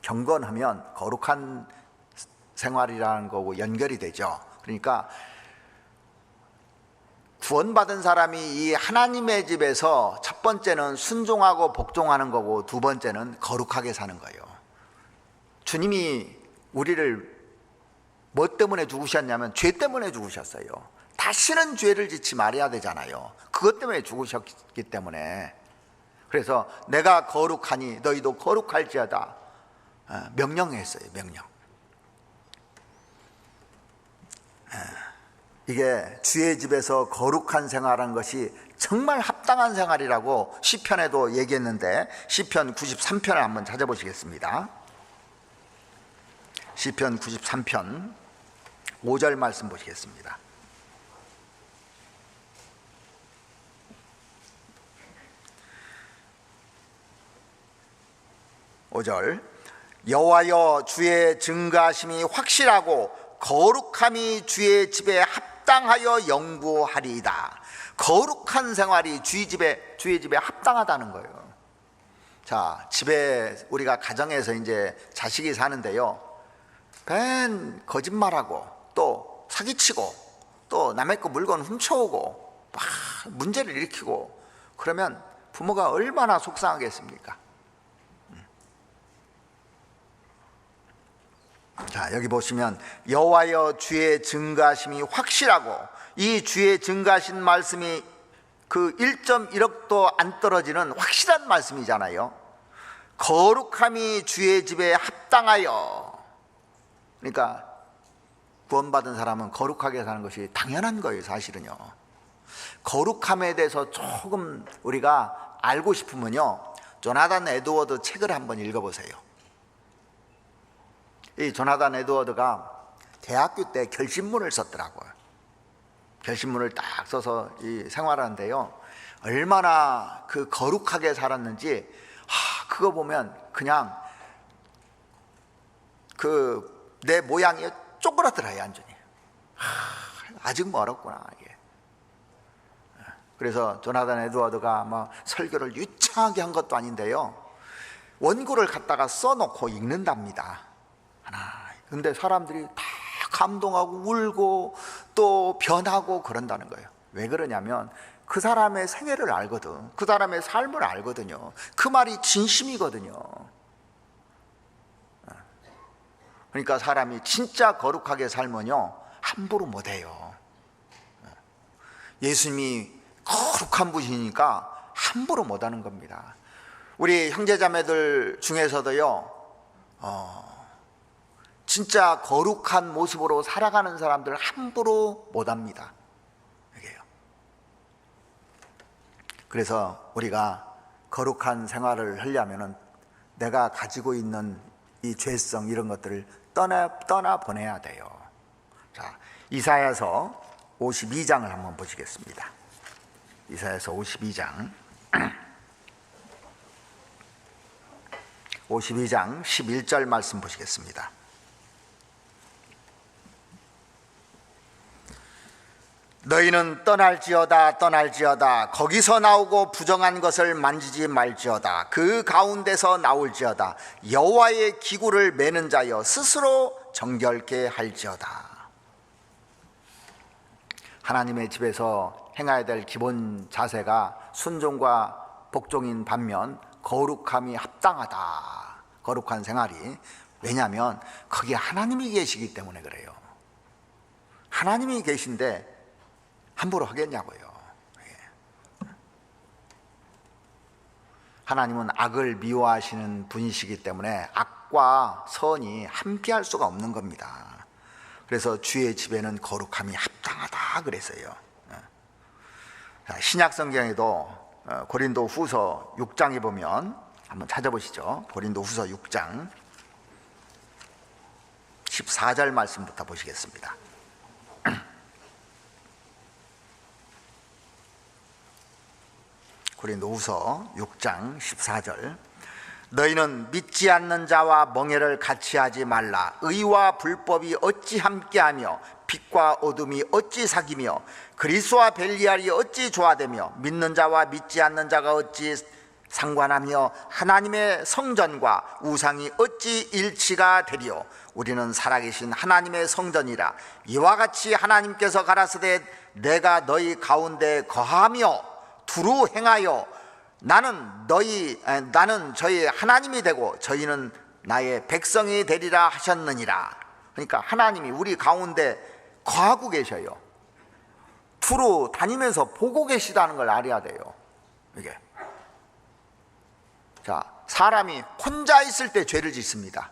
경건하면 거룩한 생활이라는 거고 연결이 되죠. 그러니까 구원받은 사람이 이 하나님의 집에서 첫 번째는 순종하고 복종하는 거고 두 번째는 거룩하게 사는 거예요. 주님이 우리를 뭐 때문에 죽으셨냐면 죄 때문에 죽으셨어요. 다시는 죄를 짓지 말아야 되잖아요. 그것 때문에 죽으셨기 때문에. 그래서 내가 거룩하니 너희도 거룩할지어다 명령했어요. 명령. 이게 주의 집에서 거룩한 생활하는 것이 정말 합당한 생활이라고 시편에도 얘기했는데 시편 93편을 한번 찾아보시겠습니다. 시편 93편 5절 말씀 보시겠습니다. 여호와여 주의 증거하심이 확실하고 거룩함이 주의 집에 합당하여 영구하리이다. 거룩한 생활이 주의 집에 합당하다는 거예요. 자, 집에 우리가 가정에서 이제 자식이 사는데요, 벤 거짓말하고 또 사기치고 또 남의 거 물건 훔쳐오고 막 문제를 일으키고 그러면 부모가 얼마나 속상하겠습니까? 자, 여기 보시면 여호와여 주의 증거하심이 확실하고, 이 주의 증거하신 말씀이 1.1억도 안 떨어지는 확실한 말씀이잖아요. 거룩함이 주의 집에 합당하여. 그러니까 구원받은 사람은 거룩하게 사는 것이 당연한 거예요. 사실은요. 거룩함에 대해서 조금 우리가 알고 싶으면요, 조나단 에드워드 책을 한번 읽어보세요. 이 조나단 에드워드가 대학교 때 결심문을 썼더라고요. 결심문을 딱 써서 이 생활하는데요, 얼마나 그 거룩하게 살았는지 그거 보면 그냥 그 내 모양이 쪼그라들어요, 완전히. 아직 멀었구나 이게. 그래서 조나단 에드워드가 뭐 설교를 유창하게 한 것도 아닌데요, 원고를 갖다가 써놓고 읽는답니다. 근데 사람들이 다 감동하고 울고 또 변하고 그런다는 거예요. 왜 그러냐면 그 사람의 생애를 알거든, 그 사람의 삶을 알거든요. 그 말이 진심이거든요. 그러니까 사람이 진짜 거룩하게 살면요, 함부로 못해요. 예수님이 거룩한 분이니까 함부로 못하는 겁니다. 우리 형제자매들 중에서도요, 진짜 거룩한 모습으로 살아가는 사람들 함부로 못합니다. 이게요. 그래서 우리가 거룩한 생활을 하려면은 내가 가지고 있는 이 죄성 이런 것들을 떠나 보내야 돼요. 자, 이사야서 52장을 한번 보시겠습니다. 이사야서 52장 52장 11절 말씀 보시겠습니다. 너희는 떠날지어다 떠날지어다 거기서 나오고 부정한 것을 만지지 말지어다 그 가운데서 나올지어다 여호와의 기구를 매는 자여 스스로 정결케 할지어다. 하나님의 집에서 행해야 될 기본 자세가 순종과 복종인 반면 거룩함이 합당하다. 거룩한 생활이. 왜냐하면 거기에 하나님이 계시기 때문에 그래요. 하나님이 계신데 함부로 하겠냐고요. 하나님은 악을 미워하시는 분이시기 때문에 악과 선이 함께할 수가 없는 겁니다. 그래서 주의 집에는 거룩함이 합당하다 그랬어요. 신약 성경에도 고린도 후서 6장에 보면 한번 찾아보시죠. 고린도 후서 6장 14절 말씀부터 보시겠습니다. 고린도후서 6장 14절 너희는 믿지 않는 자와 멍에를 같이 하지 말라. 의와 불법이 어찌 함께하며 빛과 어둠이 어찌 사귀며 그리스도와 벨리알이 어찌 조화되며 믿는 자와 믿지 않는 자가 어찌 상관하며 하나님의 성전과 우상이 어찌 일치가 되리요. 우리는 살아계신 하나님의 성전이라. 이와 같이 하나님께서 가라사대 내가 너희 가운데 거하며 두루 행하여 나는 저희 하나님이 되고 저희는 나의 백성이 되리라 하셨느니라. 그러니까 하나님이 우리 가운데 거하고 계셔요. 두루 다니면서 보고 계시다는 걸 알아야 돼요. 이게. 자, 사람이 혼자 있을 때 죄를 짓습니다.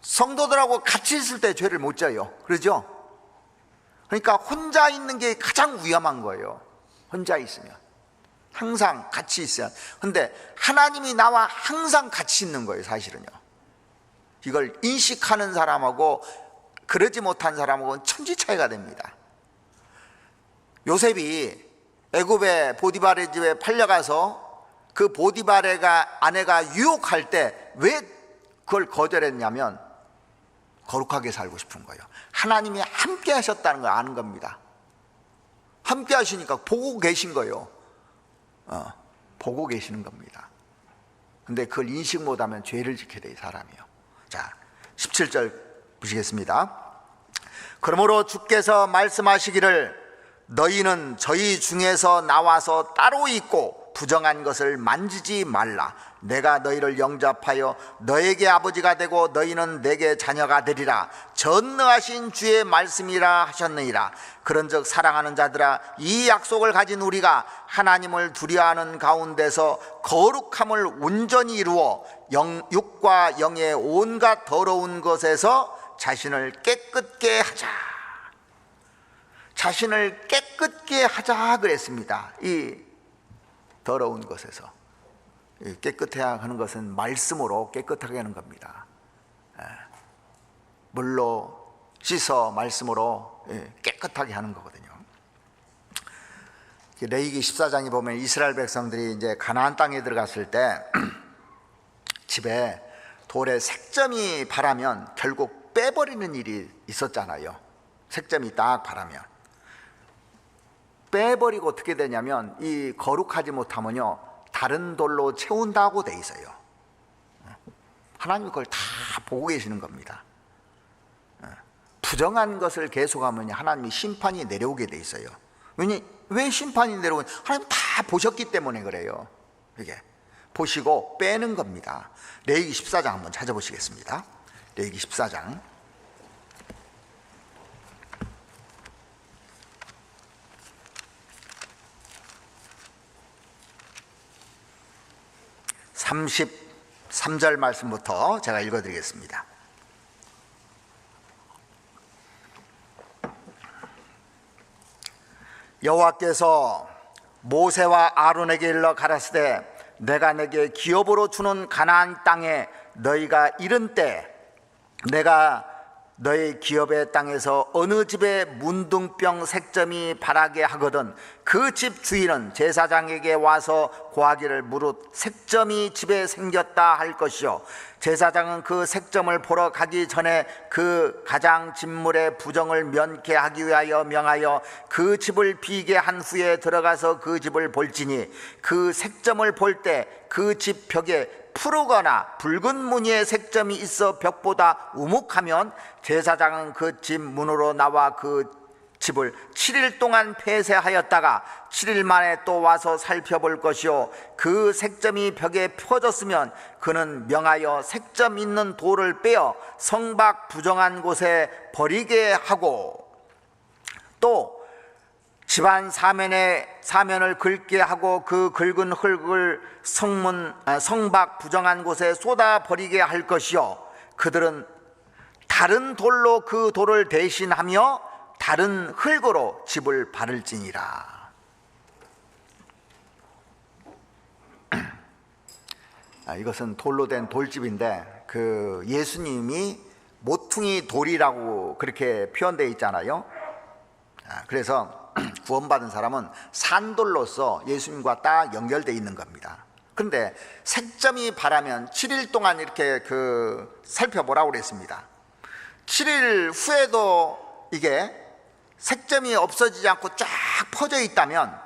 성도들하고 같이 있을 때 죄를 못 져요. 그러죠? 그러니까 혼자 있는 게 가장 위험한 거예요. 혼자 있으면. 항상 같이 있어야. 근데 하나님이 나와 항상 같이 있는 거예요, 사실은요. 이걸 인식하는 사람하고 그러지 못한 사람하고는 천지 차이가 됩니다. 요셉이 애굽의 보디발의 집에 팔려가서 그 보디발의 아내가 유혹할 때 왜 그걸 거절했냐면 거룩하게 살고 싶은 거예요. 하나님이 함께 하셨다는 걸 아는 겁니다. 함께 하시니까 보고 계신 거예요. 보고 계시는 겁니다. 근데 그걸 인식 못하면 죄를 지게 돼, 사람이요. 자, 17절 보시겠습니다. 그러므로 주께서 말씀하시기를 너희는 저희 중에서 나와서 따로 있고 부정한 것을 만지지 말라. 내가 너희를 영접하여 너에게 아버지가 되고 너희는 내게 자녀가 되리라. 전능하신 주의 말씀이라 하셨느니라. 그런즉 사랑하는 자들아, 이 약속을 가진 우리가 하나님을 두려워하는 가운데서 거룩함을 온전히 이루어 육과 영의 온갖 더러운 것에서 자신을 깨끗게 하자. 자신을 깨끗게 하자 그랬습니다. 이 더러운 것에서. 깨끗해야 하는 것은 말씀으로 깨끗하게 하는 겁니다. 물로 씻어 말씀으로 깨끗하게 하는 거거든요. 레위기 14장에 보면 이스라엘 백성들이 이제 가나안 땅에 들어갔을 때 집에 돌에 색점이 바라면 결국 빼버리는 일이 있었잖아요. 색점이 딱 바라면 빼버리고 어떻게 되냐면 이 거룩하지 못하면요 다른 돌로 채운다고 돼 있어요. 하나님이 그걸 다 보고 계시는 겁니다. 부정한 것을 계속하면 하나님이 심판이 내려오게 돼 있어요. 왜 심판이 내려오냐? 하나님 다 보셨기 때문에 그래요. 이게 보시고 빼는 겁니다. 레위기 14장 한번 찾아보시겠습니다. 레위기 14장 33절 말씀부터 제가 읽어드리겠습니다. 여호와께서 모세와 아론에게 일러 가라사대 내가 내게 기업으로 주는 가나안 땅에 너희가 이른 때 내가 너희 기업의 땅에서 어느 집에 문둥병 색점이 바라게 하거든 그 집 주인은 제사장에게 와서 고하기를 무릇 색점이 집에 생겼다 할 것이요 제사장은 그 색점을 보러 가기 전에 그 가장 진물의 부정을 면케 하기 위하여 명하여 그 집을 비게 한 후에 들어가서 그 집을 볼지니 그 색점을 볼 때 그 집 벽에 푸르거나 붉은 무늬의 색점이 있어 벽보다 우묵하면 제사장은 그 집 문으로 나와 그 집을 7일 동안 폐쇄하였다가 7일 만에 또 와서 살펴볼 것이요 그 색점이 벽에 펴졌으면 그는 명하여 색점 있는 돌을 빼어 성박 부정한 곳에 버리게 하고 또 집안 사면을 긁게 하고 그 긁은 흙을 성박 부정한 곳에 쏟아 버리게 할 것이요 그들은 다른 돌로 그 돌을 대신하며 다른 흙으로 집을 바를지니라. 이것은 돌로 된 돌집인데 그 예수님이 모퉁이 돌이라고 그렇게 표현되어 있잖아요. 그래서 구원받은 사람은 산돌로서 예수님과 딱 연결되어 있는 겁니다. 그런데 색점이 바라면 7일 동안 이렇게 살펴보라고 그랬습니다. 7일 후에도 이게 색점이 없어지지 않고 쫙 퍼져 있다면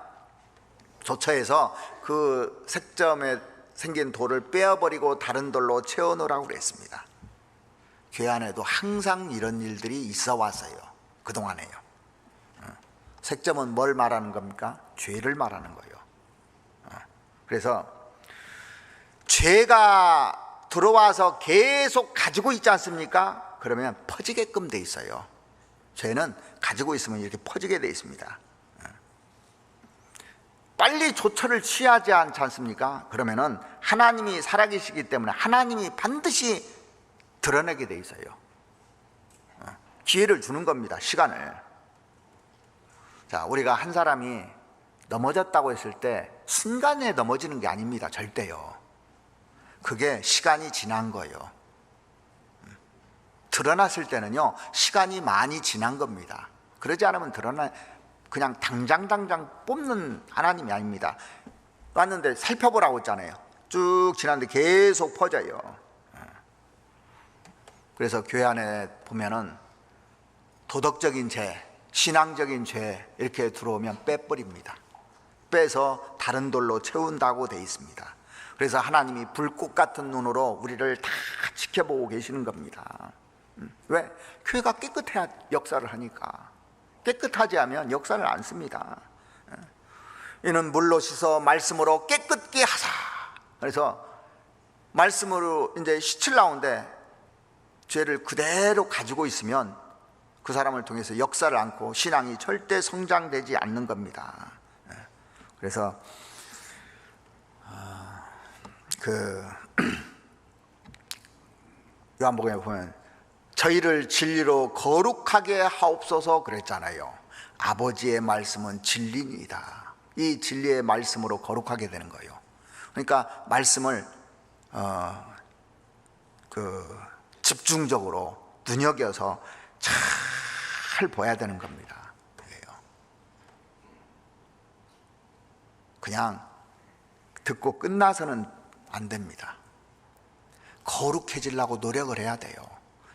조처해서 그 색점에 생긴 돌을 빼어버리고 다른 돌로 채워놓으라고 그랬습니다. 교회 안에도 항상 이런 일들이 있어 왔어요. 그동안에요. 색점은 뭘 말하는 겁니까? 죄를 말하는 거예요. 그래서 죄가 들어와서 계속 가지고 있지 않습니까? 그러면 퍼지게끔 돼 있어요. 죄는 가지고 있으면 이렇게 퍼지게 돼 있습니다. 빨리 조처를 취하지 않지 않습니까? 그러면은 하나님이 살아계시기 때문에 하나님이 반드시 드러내게 돼 있어요. 기회를 주는 겁니다. 시간을. 자, 우리가 한 사람이 넘어졌다고 했을 때 순간에 넘어지는 게 아닙니다. 절대요. 그게 시간이 지난 거예요. 드러났을 때는요 시간이 많이 지난 겁니다. 그러지 않으면 그냥 당장 뽑는 하나님이 아닙니다. 왔는데 살펴보라고 했잖아요. 쭉 지났는데 계속 퍼져요. 그래서 교회 안에 보면은 도덕적인 죄, 신앙적인 죄 이렇게 들어오면 빼버립니다. 빼서 다른 돌로 채운다고 돼 있습니다. 그래서 하나님이 불꽃 같은 눈으로 우리를 다 지켜보고 계시는 겁니다. 왜? 교회가 깨끗해야 역사를 하니까. 깨끗하지 않으면 역사를 안 씁니다. 이는 물로 씻어 말씀으로 깨끗게 하사. 그래서 말씀으로 이제 씻으려는데 죄를 그대로 가지고 있으면 그 사람을 통해서 역사를 않고 신앙이 절대 성장되지 않는 겁니다. 그래서 요한복음에 보면 저희를 진리로 거룩하게 하옵소서 그랬잖아요. 아버지의 말씀은 진리니이다. 이 진리의 말씀으로 거룩하게 되는 거예요. 그러니까 말씀을 집중적으로 눈여겨서 잘 봐야 되는 겁니다. 그냥 듣고 끝나서는 안 됩니다. 거룩해지려고 노력을 해야 돼요.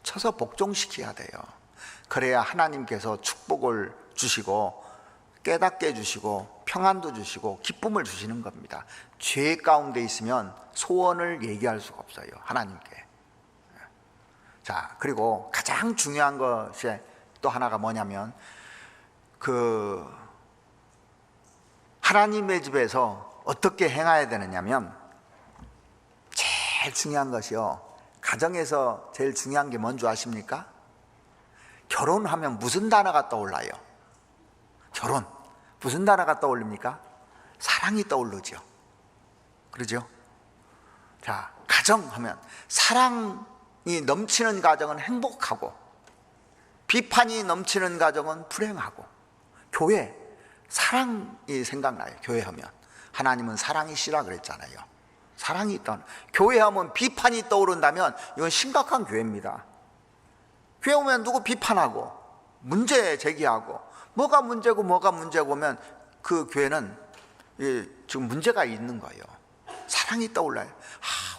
쳐서 복종시켜야 돼요. 그래야 하나님께서 축복을 주시고 깨닫게 해주시고 평안도 주시고 기쁨을 주시는 겁니다. 죄 가운데 있으면 소원을 얘기할 수가 없어요, 하나님께. 자, 그리고 가장 중요한 것이 또 하나가 뭐냐면 하나님의 집에서 어떻게 행해야 되느냐면, 제일 중요한 것이요, 가정에서 제일 중요한 게 뭔지 아십니까? 결혼하면 무슨 단어가 떠올라요? 결혼, 무슨 단어가 떠올립니까? 사랑이 떠오르죠. 그러죠? 자, 가정하면 사랑이 넘치는 가정은 행복하고, 비판이 넘치는 가정은 불행하고, 교회, 사랑이 생각나요. 교회하면 하나님은 사랑이시라 그랬잖아요. 사랑이 있다. 교회하면 비판이 떠오른다면 이건 심각한 교회입니다. 교회 오면 누구 비판하고 문제 제기하고 뭐가 문제고 하면 그 교회는 지금 문제가 있는 거예요. 사랑이 떠올라요.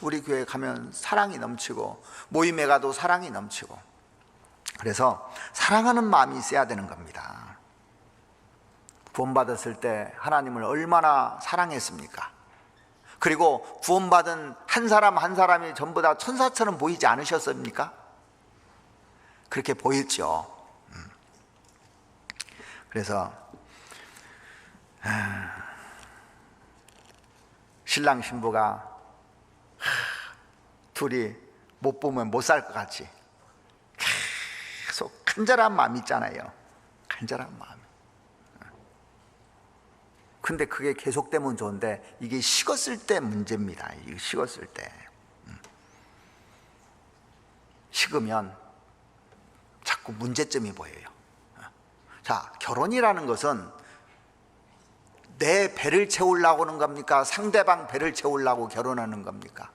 우리 교회 가면 사랑이 넘치고, 모임에 가도 사랑이 넘치고. 그래서 사랑하는 마음이 있어야 되는 겁니다. 구원받았을 때 하나님을 얼마나 사랑했습니까? 그리고 구원받은 한 사람 한 사람이 전부 다 천사처럼 보이지 않으셨습니까? 그렇게 보였죠. 그래서 신랑 신부가 둘이 못 보면 못 살 것 같이 계속 간절한 마음이 있잖아요. 간절한 마음. 근데 그게 계속되면 좋은데 이게 식었을 때 문제입니다. 이게 식었을 때. 식으면 자꾸 문제점이 보여요. 자, 결혼이라는 것은 내 배를 채우려고 하는 겁니까? 상대방 배를 채우려고 결혼하는 겁니까?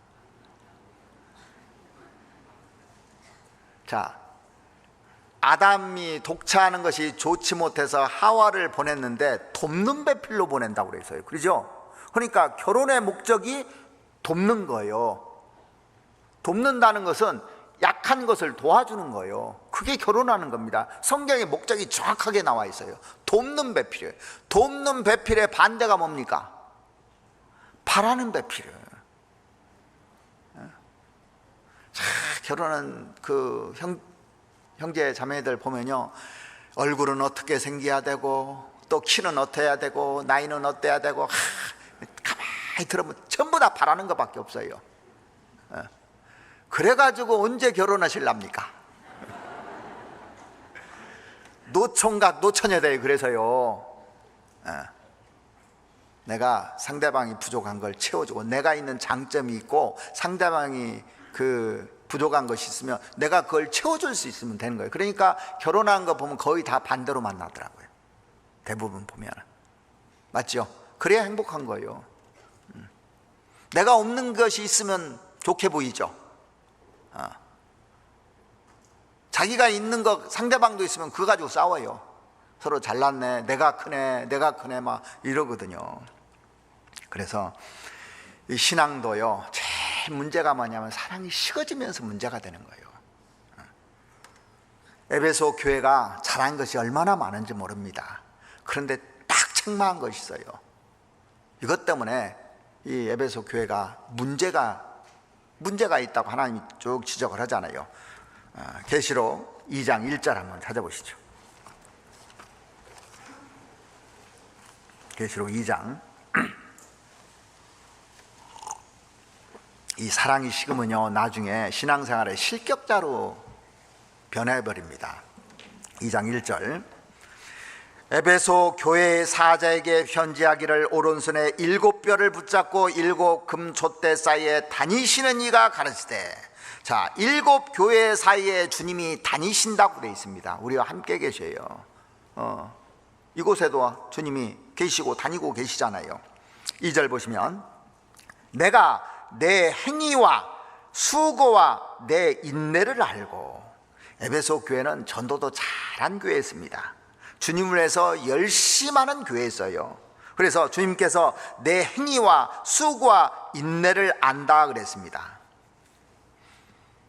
자, 아담이 독차하는 것이 좋지 못해서 하와를 보냈는데 돕는 배필로 보낸다고 그랬어요. 그렇죠? 그러니까 결혼의 목적이 돕는 거예요. 돕는다는 것은 약한 것을 도와주는 거예요. 그게 결혼하는 겁니다. 성경의 목적이 정확하게 나와 있어요. 돕는 배필이에요. 돕는 배필의 반대가 뭡니까? 바라는 배필이에요. 자, 결혼은 형제 자매들 보면요, 얼굴은 어떻게 생겨야 되고, 또 키는 어때야 되고, 나이는 어때야 되고, 가만히 들어보면 전부 다 바라는 것밖에 없어요. 그래가지고 언제 결혼하실랍니까? 노총각 노처녀들. 그래서요, 내가 상대방이 부족한 걸 채워주고, 내가 있는 장점이 있고 상대방이 부족한 것이 있으면 내가 그걸 채워줄 수 있으면 되는 거예요. 그러니까 결혼한 거 보면 거의 다 반대로 만나더라고요. 대부분 보면. 맞죠? 그래야 행복한 거예요. 내가 없는 것이 있으면 좋게 보이죠. 자기가 있는 거 상대방도 있으면 그거 가지고 싸워요. 서로 잘났네, 내가 크네 막 이러거든요. 그래서 이 신앙도요, 제일 문제가 뭐냐면 사랑이 식어지면서 문제가 되는 거예요. 에베소 교회가 잘한 것이 얼마나 많은지 모릅니다. 그런데 딱 책망한 것이 있어요. 이것 때문에 이 에베소 교회가 문제가 있다고 하나님이 쭉 지적을 하잖아요. 계시록 2장 1절 한번 찾아보시죠. 계시록 2장. 이 사랑이 식으면요, 나중에 신앙생활의 실격자로 변해버립니다. 2장 1절. 에베소 교회의 사자에게 편지하기를, 오른손에 7뼈를 붙잡고 7 금촛대 사이에 다니시는 이가 가르치되. 자, 7 교회 사이에 주님이 다니신다고 되어 있습니다. 우리와 함께 계셔요. 이곳에도 주님이 계시고 다니고 계시잖아요. 2절 보시면 내가 내 행위와 수고와 내 인내를 알고. 에베소 교회는 전도도 잘한 교회였습니다. 주님을 위해서 열심히 하는 교회였어요. 그래서 주님께서 내 행위와 수고와 인내를 안다 그랬습니다.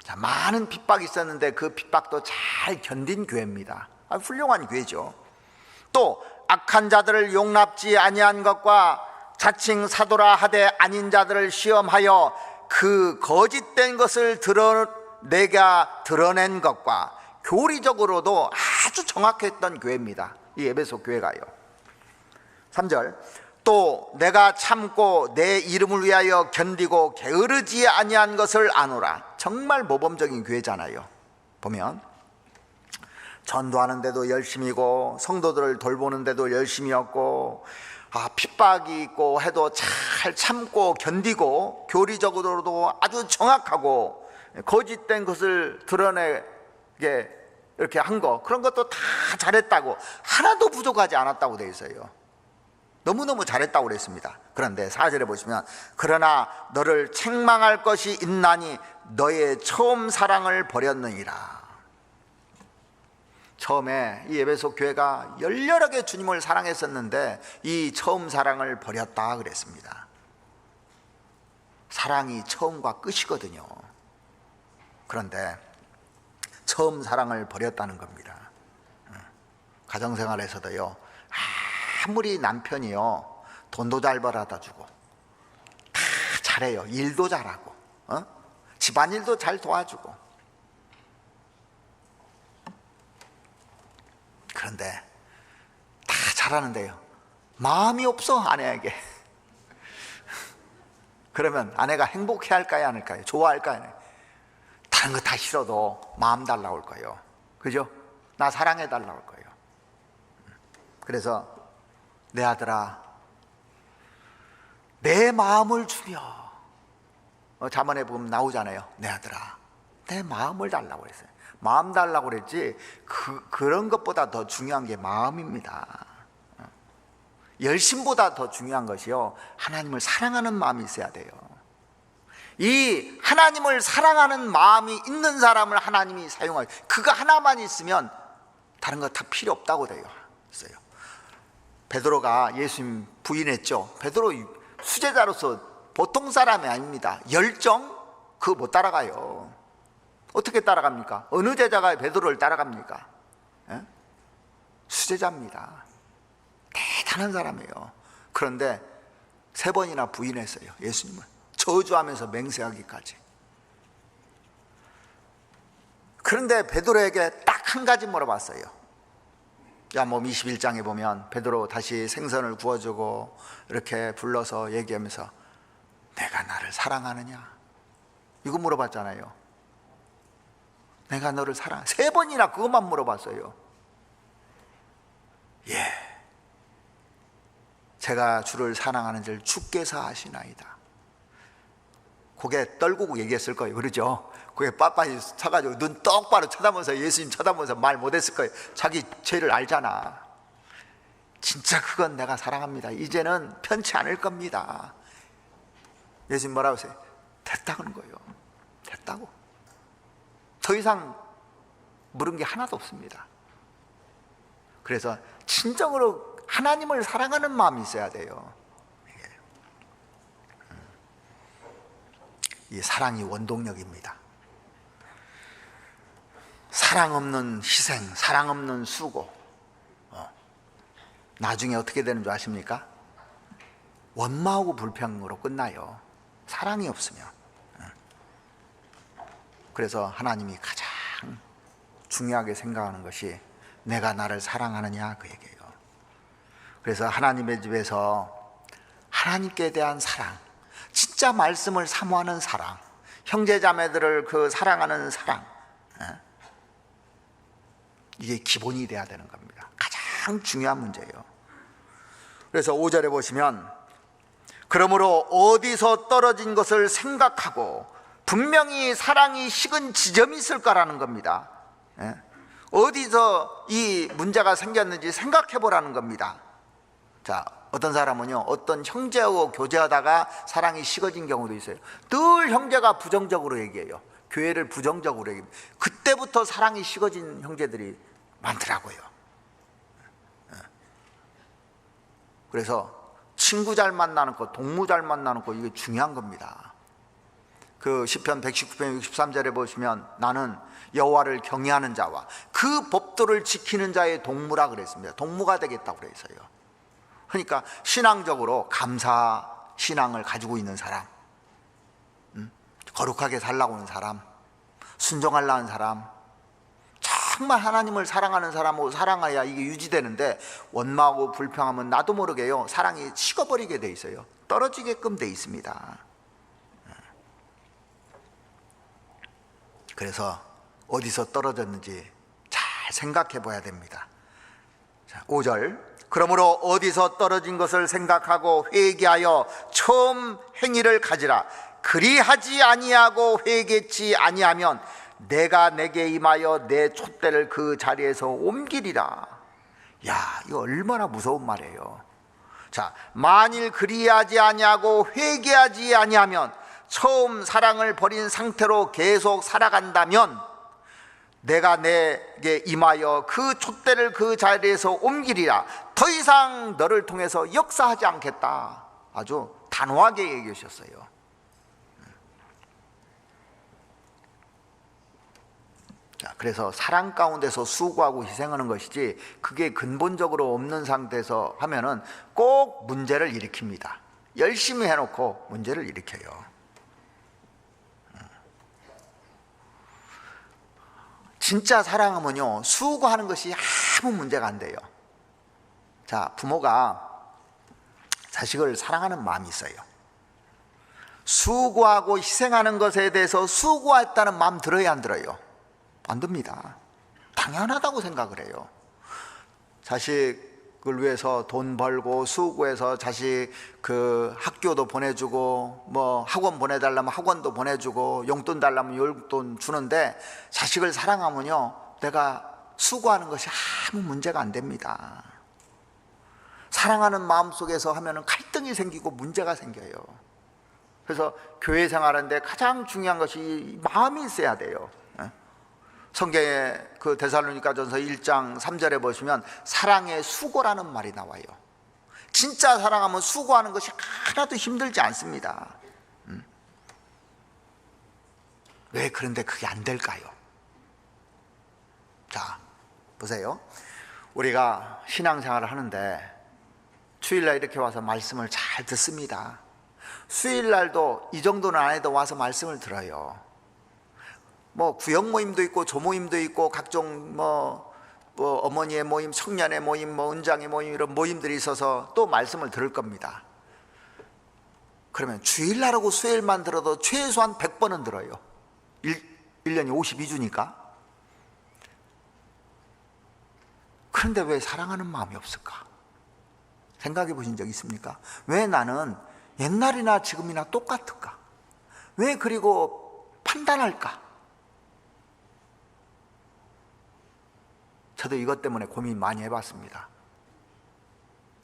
자, 많은 핍박이 있었는데 그 핍박도 잘 견딘 교회입니다. 훌륭한 교회죠. 또 악한 자들을 용납지 아니한 것과 자칭 사도라 하되 아닌 자들을 시험하여 그 거짓된 것을 내가 드러낸 것과 교리적으로도 아주 정확했던 교회입니다. 이 에베소 교회가요. 3절 또 내가 참고 내 이름을 위하여 견디고 게으르지 아니한 것을 아노라. 정말 모범적인 교회잖아요. 보면 전도하는데도 열심이고 성도들을 돌보는데도 열심이었고 핍박이 있고 해도 잘 참고 견디고 교리적으로도 아주 정확하고 거짓된 것을 드러내게 이렇게 한 거, 그런 것도 다 잘했다고, 하나도 부족하지 않았다고 되어 있어요. 너무너무 잘했다고 그랬습니다. 그런데 4절에 보시면 그러나 너를 책망할 것이 있나니 너의 처음 사랑을 버렸느니라. 처음에 이 에베소 교회가 열렬하게 주님을 사랑했었는데 이 처음 사랑을 버렸다 그랬습니다. 사랑이 처음과 끝이거든요. 그런데 처음 사랑을 버렸다는 겁니다. 가정생활에서도요, 아무리 남편이요 돈도 잘 벌어다 주고 다 잘해요, 일도 잘하고 집안일도 잘 도와주고, 그런데 다 잘하는데요 마음이 없어 아내에게. 그러면 아내가 행복해 할까요 안 할까요? 좋아할까요? 다른 거 다 싫어도 마음 달라고 할 거예요. 그죠? 나 사랑해 달라고 할 거예요. 그래서 내 아들아 내 마음을 주며, 잠언에 보면 나오잖아요. 내 아들아 내 마음을 달라고 그랬어요. 마음 달라고 그랬지 그런 것보다 더 중요한 게 마음입니다. 열심보다 더 중요한 것이요, 하나님을 사랑하는 마음이 있어야 돼요. 이 하나님을 사랑하는 마음이 있는 사람을 하나님이 사용하요. 그거 하나만 있으면 다른 거 다 필요 없다고 되어 있어요. 베드로가 예수님 부인했죠. 베드로 수제자로서 보통 사람이 아닙니다. 열정 그거 못 따라가요. 어떻게 따라갑니까? 어느 제자가 베드로를 따라갑니까? 수제자입니다. 대단한 사람이에요. 그런데 3번이나 부인했어요. 예수님을 저주하면서 맹세하기까지. 그런데 베드로에게 딱 한 가지 물어봤어요. 요한복음 21장에 보면 베드로 다시 생선을 구워주고 이렇게 불러서 얘기하면서 내가 나를 사랑하느냐 이거 물어봤잖아요. 내가 너를 사랑해. 3번이나 그것만 물어봤어요. 예, 제가 주를 사랑하는 줄 주께서 아시나이다. 고개 떨구고 얘기했을 거예요. 그러죠? 고개 빳빳이 쳐가지고 눈 똑바로 쳐다보면서 예수님 쳐다보면서 말 못했을 거예요. 자기 죄를 알잖아. 진짜 그건 내가 사랑합니다. 이제는 편치 않을 겁니다. 예수님 뭐라고 하세요? 됐다는 거예요. 됐다고. 더 이상 물은 게 하나도 없습니다. 그래서 진정으로 하나님을 사랑하는 마음이 있어야 돼요. 이 사랑이 원동력입니다. 사랑 없는 희생, 사랑 없는 수고, 나중에 어떻게 되는 줄 아십니까? 원망하고 불평으로 끝나요. 사랑이 없으면. 그래서 하나님이 가장 중요하게 생각하는 것이 내가 나를 사랑하느냐 그 얘기예요. 그래서 하나님의 집에서 하나님께 대한 사랑, 진짜 말씀을 사모하는 사랑, 형제자매들을 그 사랑하는 사랑, 이게 기본이 돼야 되는 겁니다. 가장 중요한 문제예요. 그래서 5절에 보시면 그러므로 어디서 떨어진 것을 생각하고 분명히 사랑이 식은 지점이 있을 거라는 겁니다. 어디서 이 문제가 생겼는지 생각해 보라는 겁니다. 자, 어떤 사람은요, 어떤 형제하고 교제하다가 사랑이 식어진 경우도 있어요. 늘 형제가 부정적으로 얘기해요. 교회를 부정적으로 얘기해요. 그때부터 사랑이 식어진 형제들이 많더라고요. 그래서 친구 잘 만나는 것, 동무 잘 만나는 것, 이게 중요한 겁니다. 그 시편 119편 63절에 보시면 나는 여호와를 경외하는 자와 그 법도를 지키는 자의 동무라 그랬습니다. 동무가 되겠다고 그랬어요. 그러니까 신앙적으로 감사 신앙을 가지고 있는 사람, 거룩하게 살라고 하는 사람, 순종하려고 하는 사람, 정말 하나님을 사랑하는 사람하고 사랑해야 이게 유지되는데, 원망하고 불평하면 나도 모르게요, 사랑이 식어버리게 돼 있어요. 떨어지게끔 돼 있습니다. 그래서 어디서 떨어졌는지 잘 생각해 봐야 됩니다. 자, 5절, 그러므로 어디서 떨어진 것을 생각하고 회개하여 처음 행위를 가지라. 그리하지 아니하고 회개치 아니하면 내가 내게 임하여 내 촛대를 그 자리에서 옮기리라. 야, 이거 얼마나 무서운 말이에요. 자, 만일 그리하지 아니하고 회개하지 아니하면, 처음 사랑을 버린 상태로 계속 살아간다면 내가 내게 임하여 그 촛대를 그 자리에서 옮기리라. 더 이상 너를 통해서 역사하지 않겠다. 아주 단호하게 얘기하셨어요. 자, 그래서 사랑 가운데서 수고하고 희생하는 것이지, 그게 근본적으로 없는 상태에서 하면은 꼭 문제를 일으킵니다. 열심히 해놓고 문제를 일으켜요. 진짜 사랑하면요, 수고하는 것이 아무 문제가 안 돼요. 자, 부모가 자식을 사랑하는 마음이 있어요. 수고하고 희생하는 것에 대해서 수고했다는 마음 들어야 안 들어요? 안 듭니다. 당연하다고 생각을 해요. 자식을 위해서 돈 벌고 수고해서 자식 그 학교도 보내주고, 뭐 학원 보내달라면 학원도 보내주고, 용돈 달라면 용돈 주는데, 자식을 사랑하면요, 내가 수고하는 것이 아무 문제가 안 됩니다. 사랑하는 마음 속에서 하면은 갈등이 생기고 문제가 생겨요. 그래서 교회 생활하는데 가장 중요한 것이 마음이 있어야 돼요. 성경에 그 데살로니가전서 1장 3절에 보시면 사랑의 수고라는 말이 나와요. 진짜 사랑하면 수고하는 것이 하나도 힘들지 않습니다. 왜 그런데 그게 안 될까요? 자, 보세요. 우리가 신앙생활을 하는데 주일날 이렇게 와서 말씀을 잘 듣습니다. 수요일날도 이 정도는 안 해도 와서 말씀을 들어요. 뭐 구역 모임도 있고 조모임도 있고 각종 뭐 어머니의 모임, 청년의 모임, 뭐 은장의 모임, 이런 모임들이 있어서 또 말씀을 들을 겁니다. 그러면 주일날하고 수요일만 들어도 최소한 100번은 들어요. 1년이 52주니까. 그런데 왜 사랑하는 마음이 없을까? 생각해 보신 적 있습니까? 왜 나는 옛날이나 지금이나 똑같을까? 왜 그리고 판단할까? 저도 이것 때문에 고민 많이 해봤습니다.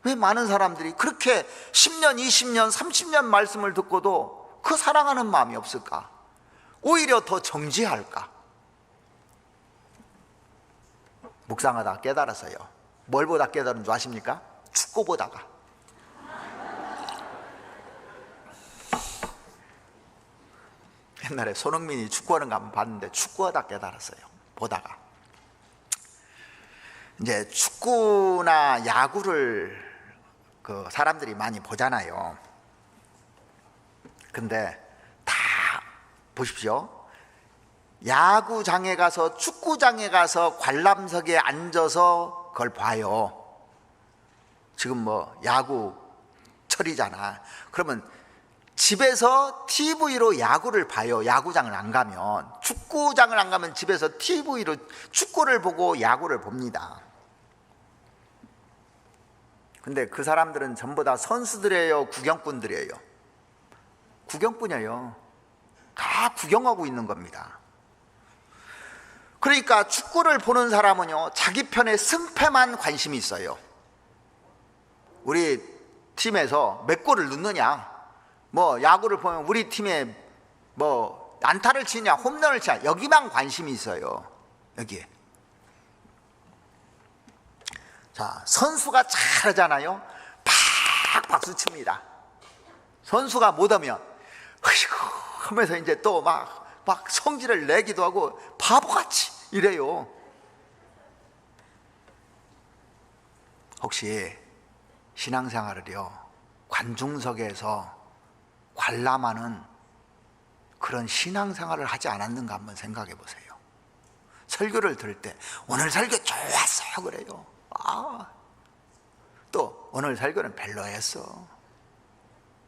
왜 많은 사람들이 그렇게 10년, 20년, 30년 말씀을 듣고도 그 사랑하는 마음이 없을까? 오히려 더 정지할까? 묵상하다가 깨달았어요. 뭘 보다 깨달은 줄 아십니까? 축구 보다가. 옛날에 손흥민이 축구하는 거 한번 봤는데 축구하다 깨달았어요. 보다가. 이제 축구나 야구를 그 사람들이 많이 보잖아요. 근데 다 보십시오. 야구장에 가서, 축구장에 가서 관람석에 앉아서 그걸 봐요. 지금 뭐 야구철이잖아. 그러면 집에서 TV로 야구를 봐요. 야구장을 안 가면. 축구장을 안 가면 집에서 TV로 축구를 보고 야구를 봅니다. 근데 그 사람들은 전부 다 선수들이에요, 구경꾼들이에요? 구경꾼이에요. 다 구경하고 있는 겁니다. 그러니까 축구를 보는 사람은요, 자기 편의 승패만 관심이 있어요. 우리 팀에서 몇 골을 넣느냐, 뭐 야구를 보면 우리 팀에 뭐 안타를 치냐 홈런을 치냐, 여기만 관심이 있어요. 여기에. 자, 선수가 잘하잖아요. 팍 박수 칩니다. 선수가 못하면 으이구 하면서 이제 또 막 성질을 내기도 하고 바보같이 이래요. 혹시 신앙생활을요, 관중석에서 관람하는 그런 신앙생활을 하지 않았는가 한번 생각해 보세요. 설교를 들을 때 오늘 설교 좋았어 그래요. 또 오늘 설교는 별로였어.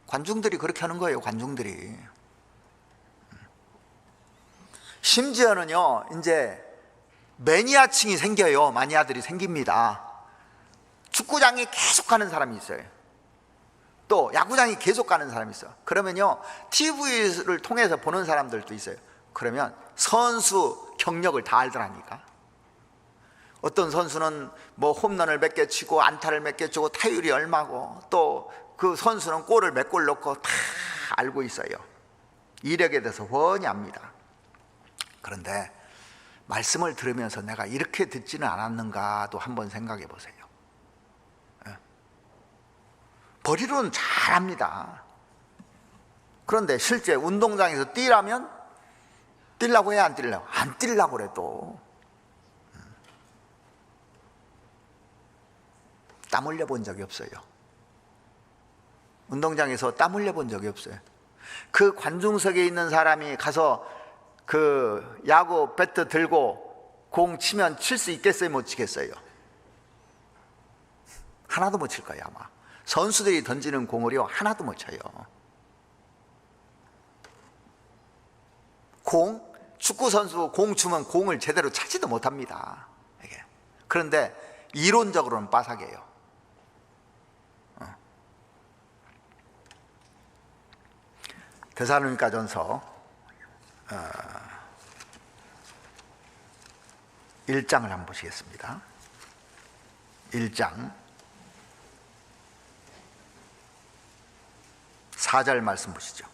관중들이 그렇게 하는 거예요. 관중들이. 심지어는요, 이제 매니아층이 생겨요. 마니아들이 생깁니다. 축구장에 계속 가는 사람이 있어요. 또 야구장에 계속 가는 사람이 있어요. 그러면요, TV를 통해서 보는 사람들도 있어요. 그러면 선수 경력을 다 알더라니까. 어떤 선수는 뭐 홈런을 몇 개 치고 안타를 몇 개 치고 타율이 얼마고, 또 그 선수는 골을 몇 골 넣고 다 알고 있어요. 이력에 대해서 훤히 압니다. 그런데 말씀을 들으면서 내가 이렇게 듣지는 않았는가도 한번 생각해 보세요. 머리로는 잘합니다. 그런데 실제 운동장에서 뛰라면 뛰려고 해야 안 뛰려고? 안 뛰려고 그래. 또 땀 흘려 본 적이 없어요. 운동장에서 땀 흘려 본 적이 없어요. 그 관중석에 있는 사람이 가서 그 야구 배트 들고 공 치면 칠 수 있겠어요? 못 치겠어요? 하나도 못 칠 거예요. 아마 선수들이 던지는 공을요, 하나도 못 쳐요. 축구 선수 공 주면 공을 제대로 차지도 못합니다. 이게. 그런데 이론적으로는 빠삭해요. 데살로니가전서 1장을 한번 보시겠습니다. 1장 4절 말씀 보시죠.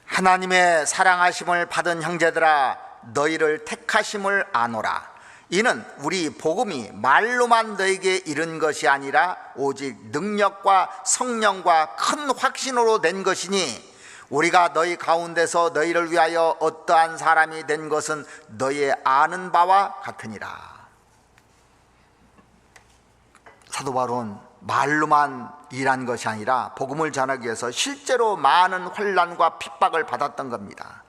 하나님의 사랑하심을 받은 형제들아, 너희를 택하심을 아노라. 이는 우리 복음이 말로만 너에게 이른 것이 아니라 오직 능력과 성령과 큰 확신으로 된 것이니, 우리가 너희 가운데서 너희를 위하여 어떠한 사람이 된 것은 너희의 아는 바와 같으니라. 사도 바울은 말로만 일한 것이 아니라 복음을 전하기 위해서 실제로 많은 환난과 핍박을 받았던 겁니다.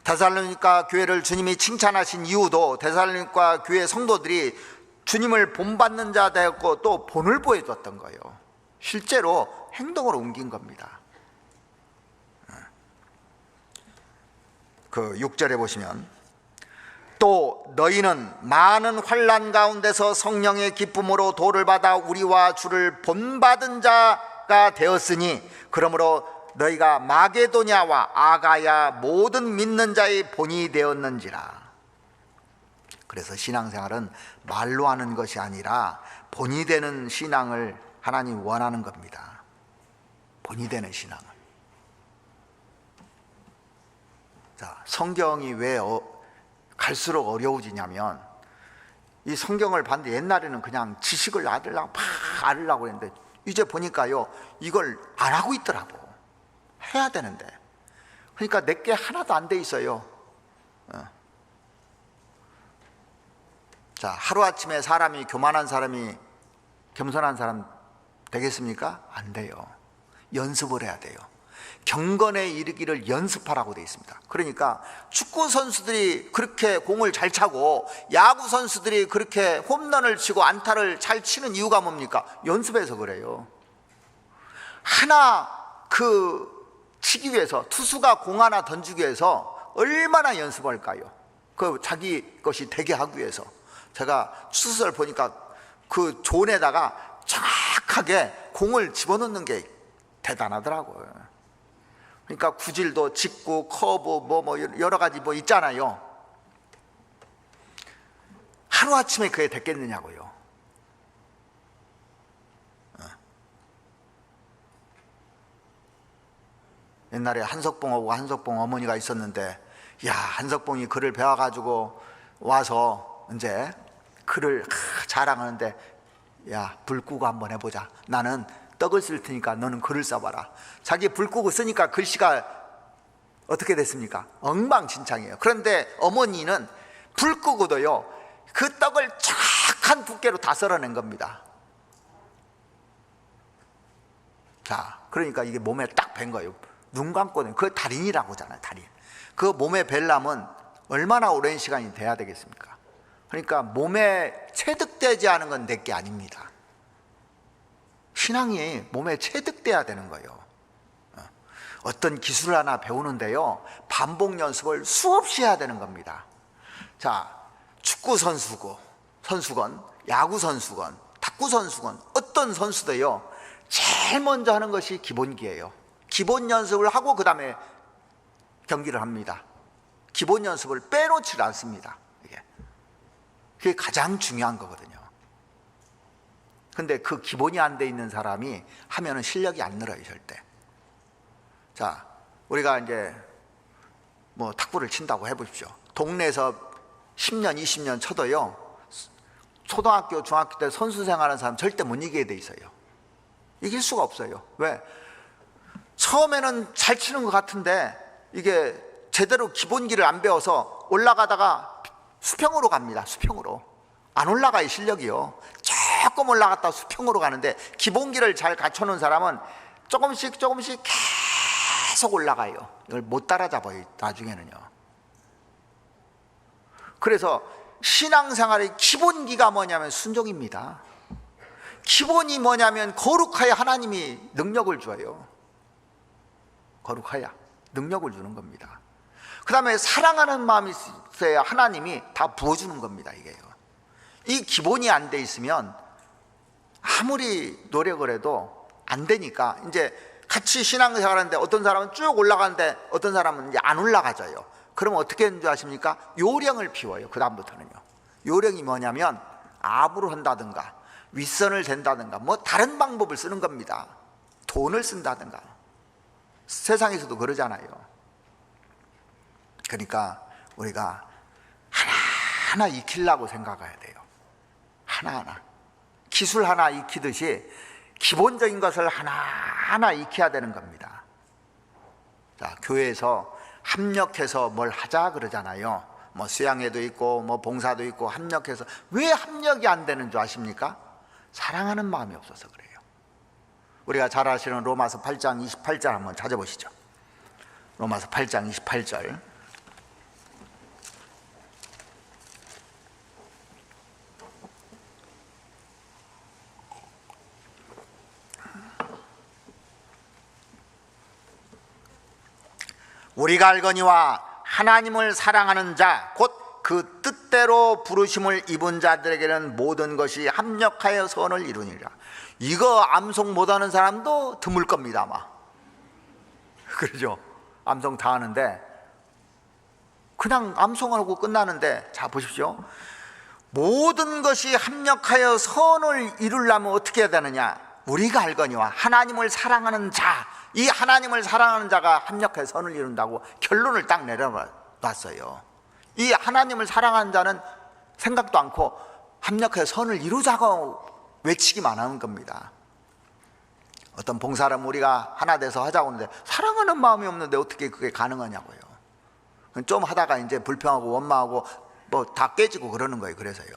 데살로니가 교회를 주님이 칭찬하신 이유도 데살로니가 교회 성도들이 주님을 본받는 자 되었고 또 본을 보여줬던 거예요. 실제로 행동으로 옮긴 겁니다. 그 6절에 보시면, 또 너희는 많은 환난 가운데서 성령의 기쁨으로 도를 받아 우리와 주를 본받은 자가 되었으니, 그러므로 너희가 마게도냐와 아가야 모든 믿는 자의 본이 되었는지라. 그래서 신앙생활은 말로 하는 것이 아니라 본이 되는 신앙을 하나님 원하는 겁니다. 본이 되는 신앙을. 자, 성경이 왜 갈수록 어려워지냐면, 이 성경을 봤는데 옛날에는 그냥 지식을 알으려고 했는데 이제 보니까요, 이걸 안 하고 있더라고. 해야 되는데. 그러니까 내게 하나도 안 돼 있어요. 자, 하루아침에 사람이, 교만한 사람이 겸손한 사람 되겠습니까? 안 돼요. 연습을 해야 돼요. 경건에 이르기를 연습하라고 되어 있습니다. 그러니까 축구 선수들이 그렇게 공을 잘 차고 야구 선수들이 그렇게 홈런을 치고 안타를 잘 치는 이유가 뭡니까? 연습해서 그래요. 하나 치기 위해서, 투수가 공 하나 던지기 위해서 얼마나 연습할까요? 그 자기 것이 되게 하기 위해서. 제가 추수를 보니까 그 존에다가 정확하게 공을 집어넣는 게 대단하더라고요. 그러니까 구질도 직구, 커브 뭐 여러 가지 뭐 있잖아요. 하루아침에 그게 됐겠느냐고요. 옛날에 한석봉하고 한석봉 어머니가 있었는데, 야, 한석봉이 글을 배워가지고 와서 이제 글을 자랑하는데, 야, 불 끄고 한번 해보자. 나는 떡을 쓸 테니까 너는 글을 써봐라. 자기 불 끄고 쓰니까 글씨가 어떻게 됐습니까? 엉망진창이에요. 그런데 어머니는 불 끄고도요, 그 떡을 정확한 두께로 다 썰어낸 겁니다. 자, 그러니까 이게 몸에 딱 밴 거예요. 눈 감고는 그 달인이라고 하잖아요. 달인. 그 몸에 벨라면 얼마나 오랜 시간이 돼야 되겠습니까? 그러니까 몸에 체득되지 않은 건 내게 아닙니다. 신앙이 몸에 체득돼야 되는 거예요. 어떤 기술을 하나 배우는데요, 반복 연습을 수없이 해야 되는 겁니다. 자, 축구 선수건, 야구 선수건, 탁구 선수건, 어떤 선수도요, 제일 먼저 하는 것이 기본기예요. 기본 연습을 하고 그 다음에 경기를 합니다. 기본 연습을 빼놓지 않습니다. 그게 가장 중요한 거거든요. 근데 그 기본이 안 돼 있는 사람이 하면은 실력이 안 늘어요, 절대. 자, 우리가 이제 뭐 탁구를 친다고 해보십시오. 동네에서 10년, 20년 쳐도요, 초등학교, 중학교 때 선수 생활하는 사람 절대 못 이기게 돼 있어요. 이길 수가 없어요. 왜? 처음에는 잘 치는 것 같은데 이게 제대로 기본기를 안 배워서 올라가다가 수평으로 갑니다. 수평으로. 안 올라가요, 실력이요. 조금 올라갔다 수평으로 가는데, 기본기를 잘 갖춰놓은 사람은 조금씩 계속 올라가요. 이걸 못 따라잡아요, 나중에는요. 그래서 신앙생활의 기본기가 뭐냐면 순종입니다. 기본이 뭐냐면 거룩하여 하나님이 능력을 줘요. 거룩하여 능력을 주는 겁니다. 그 다음에 사랑하는 마음이 있어야 하나님이 다 부어주는 겁니다. 이게요. 이 기본이 안 돼 있으면 아무리 노력을 해도 안 되니까, 이제 같이 신앙생활 하는데 어떤 사람은 쭉 올라가는데 어떤 사람은 이제 안 올라가져요. 그러면 어떻게 하는 줄 아십니까? 요령을 피워요. 그 다음부터는요. 요령이 뭐냐면 압으로 한다든가 윗선을 댄다든가 뭐 다른 방법을 쓰는 겁니다. 돈을 쓴다든가. 세상에서도 그러잖아요. 그러니까 우리가 하나하나 익히려고 생각해야 돼요. 하나하나. 기술 하나 익히듯이 기본적인 것을 하나하나 익혀야 되는 겁니다. 자, 교회에서 합력해서 뭘 하자 그러잖아요. 뭐 수양회도 있고 뭐 봉사도 있고 합력해서. 왜 합력이 안 되는 줄 아십니까? 사랑하는 마음이 없어서 그래요. 우리가 잘 아시는 로마서 8장 28절 한번 찾아보시죠. 로마서 8장 28절. 우리가 알거니와 하나님을 사랑하는 자 곧 그 뜻대로 부르심을 입은 자들에게는 모든 것이 합력하여 선을 이루니라. 이거 암송 못하는 사람도 드물 겁니다, 아마. 그러죠? 암송 다 하는데 그냥 암송하고 끝나는데, 자 보십시오. 모든 것이 합력하여 선을 이루려면 어떻게 해야 되느냐? 우리가 알거니와 하나님을 사랑하는 자, 이 하나님을 사랑하는 자가 합력해서 선을 이룬다고 결론을 딱 내려놨어요. 이 하나님을 사랑하는 자는 생각도 않고 합력해서 선을 이루자고 외치기만 하는 겁니다. 어떤 봉사를 우리가 하나 돼서 하자고 하는데 사랑하는 마음이 없는데 어떻게 그게 가능하냐고요. 좀 하다가 이제 불평하고 원망하고 뭐 다 깨지고 그러는 거예요. 그래서요.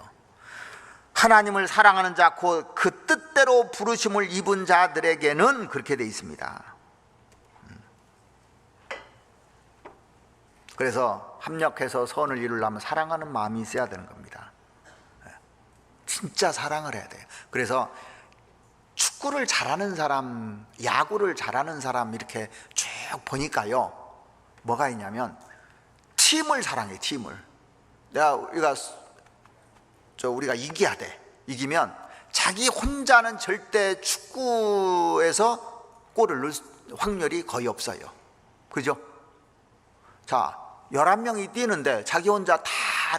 하나님을 사랑하는 자 곧 그 뜻대로 부르심을 입은 자들에게는 그렇게 돼 있습니다. 그래서 합력해서 선을 이루려면 사랑하는 마음이 있어야 되는 겁니다. 진짜 사랑을 해야 돼요. 그래서 축구를 잘하는 사람, 야구를 잘하는 사람 이렇게 쭉 보니까요, 뭐가 있냐면 팀을 사랑해. 팀을. 우리가 이겨야 돼. 이기면 자기 혼자는 절대 축구에서 골을 넣을 확률이 거의 없어요. 그죠? 자, 11명이 뛰는데 자기 혼자 다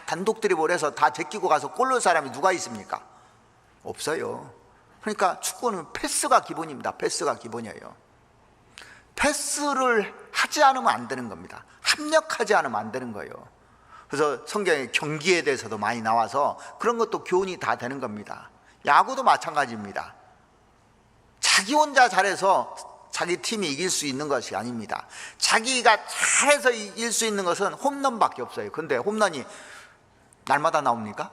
단독 드리블 해서 다 제끼고 가서 골 넣을 사람이 누가 있습니까? 없어요. 그러니까 축구는 패스가 기본입니다. 패스가 기본이에요. 패스를 하지 않으면 안 되는 겁니다. 합력하지 않으면 안 되는 거예요. 그래서 성경에 경기에 대해서도 많이 나와서 그런 것도 교훈이 다 되는 겁니다. 야구도 마찬가지입니다. 자기 혼자 잘해서 자기 팀이 이길 수 있는 것이 아닙니다. 자기가 잘해서 이길 수 있는 것은 홈런밖에 없어요. 근데 홈런이 날마다 나옵니까?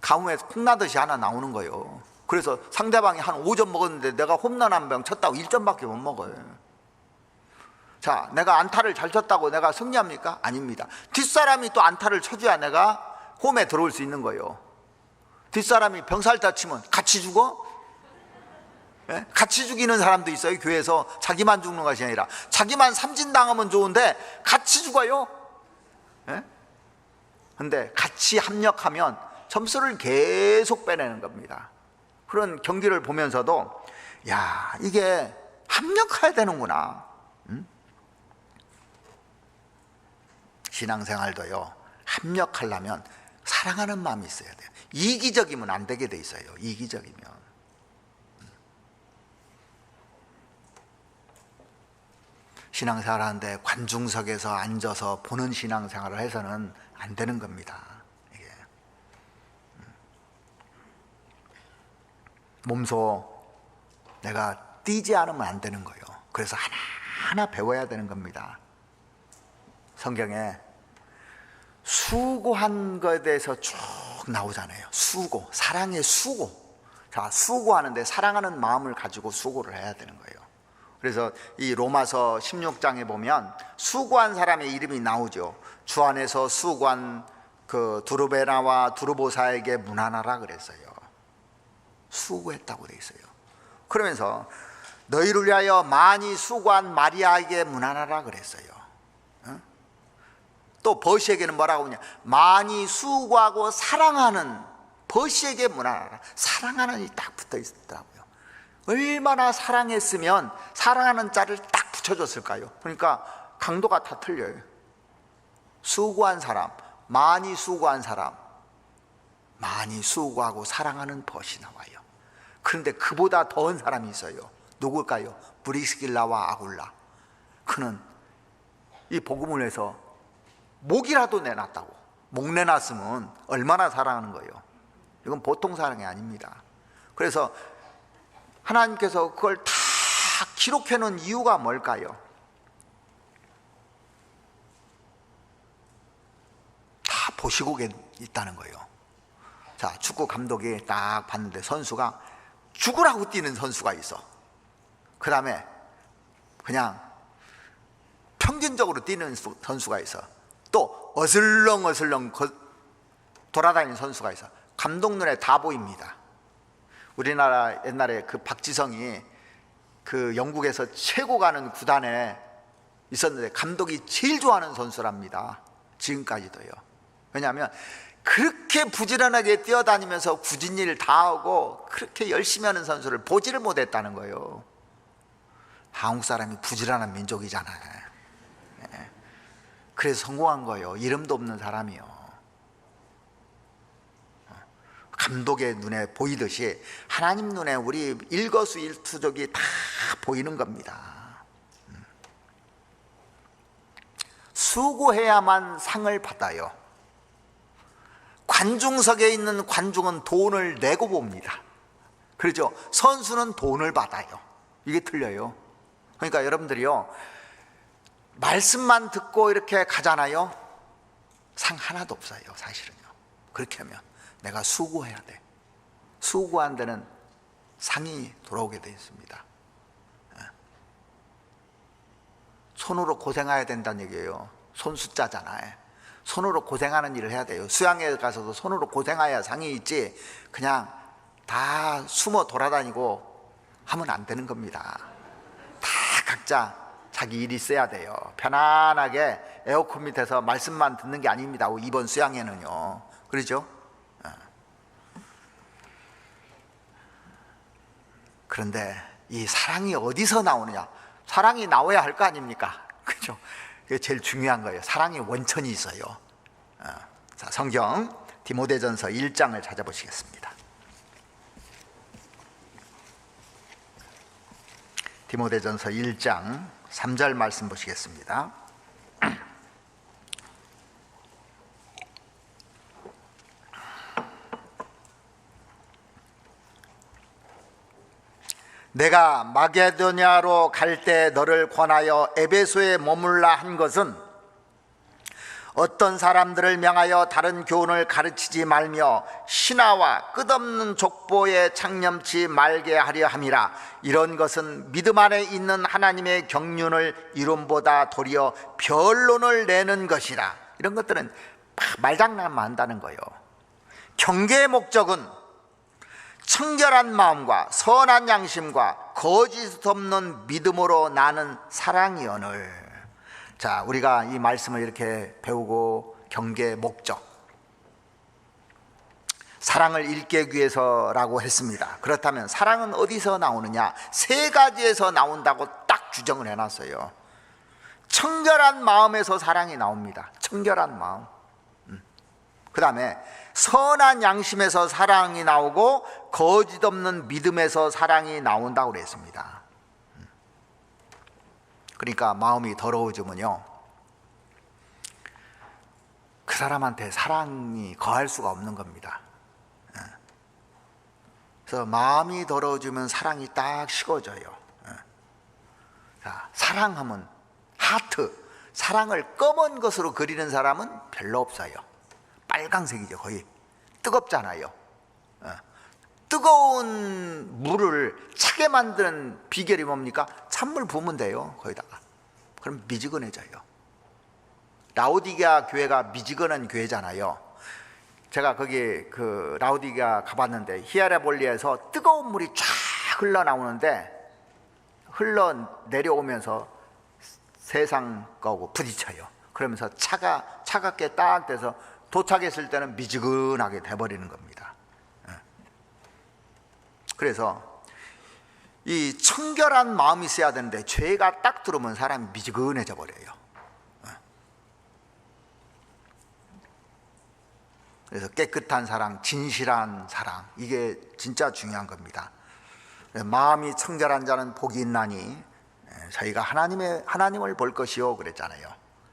가뭄에 콩나듯이 하나 나오는 거예요. 그래서 상대방이 한 5점 먹었는데 내가 홈런 한 방 쳤다고 1점밖에 못 먹어요. 자, 내가 안타를 잘 쳤다고 내가 승리합니까? 아닙니다. 뒷사람이 또 안타를 쳐줘야 내가 홈에 들어올 수 있는 거예요. 뒷사람이 병살타 치면 같이 죽어? 예? 같이 죽이는 사람도 있어요. 교회에서 자기만 죽는 것이 아니라 자기만 삼진당하면 좋은데 같이 죽어요. 예? 근데 같이 합력하면 점수를 계속 빼내는 겁니다. 그런 경기를 보면서도 야, 이게 합력해야 되는구나. 신앙생활도요, 합력하려면 사랑하는 마음이 있어야 돼요. 이기적이면 안 되게 돼 있어요. 이기적이면. 신앙생활 하는데 관중석에서 앉아서 보는 신앙생활을 해서는 안 되는 겁니다. 이게. 몸소 내가 뛰지 않으면 안 되는 거예요. 그래서 하나하나 배워야 되는 겁니다. 성경에 수고한 것에 대해서 쭉 나오잖아요. 수고, 사랑의 수고. 자, 수고하는데 사랑하는 마음을 가지고 수고를 해야 되는 거예요. 그래서 이 로마서 16장에 보면 수고한 사람의 이름이 나오죠. 주 안에서 수고한 그 두르베나와 두르보사에게 문안하라 그랬어요. 수고했다고 돼 있어요. 그러면서 너희를 위하여 많이 수고한 마리아에게 문안하라 그랬어요. 또 버시에게는 뭐라고 하냐, 많이 수고하고 사랑하는 버시에게 문안하라. 사랑하는이 딱 붙어 있더라고요. 얼마나 사랑했으면 사랑하는 자를 딱 붙여줬을까요? 그러니까 강도가 다 틀려요. 수고한 사람, 많이 수고한 사람, 많이 수고하고 사랑하는 벗이 나와요. 그런데 그보다 더한 사람이 있어요. 누굴까요? 브리스길라와 아굴라. 그는 이 복음을 해서 목이라도 내놨다고. 목 내놨으면 얼마나 사랑하는 거예요. 이건 보통 사랑이 아닙니다. 그래서 하나님께서 그걸 다 기록해 놓은 이유가 뭘까요? 다 보시고 있다는 거예요. 자, 축구 감독이 딱 봤는데 선수가 죽으라고 뛰는 선수가 있어. 그 다음에 그냥 평균적으로 뛰는 선수가 있어. 또 어슬렁어슬렁 돌아다니는 선수가 있어. 감독 눈에 다 보입니다. 우리나라 옛날에 그 박지성이 그 영국에서 최고 가는 구단에 있었는데 감독이 제일 좋아하는 선수랍니다. 지금까지도요. 왜냐하면 그렇게 부지런하게 뛰어다니면서 굳은 일 다 하고 그렇게 열심히 하는 선수를 보지를 못했다는 거예요. 한국 사람이 부지런한 민족이잖아요. 그래서 성공한 거예요. 이름도 없는 사람이요. 감독의 눈에 보이듯이 하나님 눈에 우리 일거수일투족이 다 보이는 겁니다. 수고해야만 상을 받아요. 관중석에 있는 관중은 돈을 내고 봅니다. 그렇죠? 선수는 돈을 받아요. 이게 틀려요. 그러니까 여러분들이요, 말씀만 듣고 이렇게 가잖아요. 상 하나도 없어요. 사실은요. 그렇게 하면 내가 수고해야 돼. 수고한 데는 상이 돌아오게 되어 있습니다. 손으로 고생해야 된다는 얘기예요. 손 숫자잖아요. 손으로 고생하는 일을 해야 돼요. 수양에 가서도 손으로 고생해야 상이 있지, 그냥 다 숨어 돌아다니고 하면 안 되는 겁니다. 다 각자 자기 일이 있어야 돼요. 편안하게 에어컨 밑에서 말씀만 듣는 게 아닙니다. 이번 수양회는요. 그렇죠? 그런데 이 사랑이 어디서 나오느냐? 사랑이 나와야 할 거 아닙니까? 그죠? 그게 제일 중요한 거예요. 사랑의 원천이 있어요. 자, 성경 디모데전서 1장을 찾아보시겠습니다. 디모데전서 1장 3절 말씀 보시겠습니다. 내가 마게도냐로 갈 때 너를 권하여 에베소에 머물라 한 것은 어떤 사람들을 명하여 다른 교훈을 가르치지 말며 신화와 끝없는 족보에 창념치 말게 하려 함이라. 이런 것은 믿음 안에 있는 하나님의 경륜을 이론보다 도리어 변론을 내는 것이라. 이런 것들은 말장난만 한다는 거예요. 경계의 목적은 청결한 마음과 선한 양심과 거짓 없는 믿음으로 나는 사랑이오늘. 자, 우리가 이 말씀을 이렇게 배우고 경계의 목적, 사랑을 읽기 위해서라고 했습니다. 그렇다면 사랑은 어디서 나오느냐? 세 가지에서 나온다고 딱 규정을 해놨어요. 청결한 마음에서 사랑이 나옵니다. 청결한 마음. 그 다음에 선한 양심에서 사랑이 나오고 거짓 없는 믿음에서 사랑이 나온다고 그랬습니다. 그러니까 마음이 더러워지면요, 그 사람한테 사랑이 거할 수가 없는 겁니다. 그래서 마음이 더러워지면 사랑이 딱 식어져요. 자, 사랑하면 하트, 사랑을 검은 것으로 그리는 사람은 별로 없어요. 빨강색이죠. 거의 뜨겁잖아요. 뜨거운 물을 차게 만드는 비결이 뭡니까? 찬물 부으면 돼요. 거기다가. 그럼 미지근해져요. 라오디게아 교회가 미지근한 교회잖아요. 제가 거기 그 라오디게아 가봤는데 히에라볼리에서 뜨거운 물이 쫙 흘러나오는데 흘러내려오면서 세상 거하고 부딪혀요. 그러면서 차갑게 딱 돼서 도착했을 때는 미지근하게 돼버리는 겁니다. 그래서 이 청결한 마음이 있어야 되는데 죄가 딱 들어오면 사람이 미지근해져 버려요. 그래서 깨끗한 사랑, 진실한 사랑, 이게 진짜 중요한 겁니다. 마음이 청결한 자는 복이 있나니 저희가 하나님을 볼 것이요 그랬잖아요.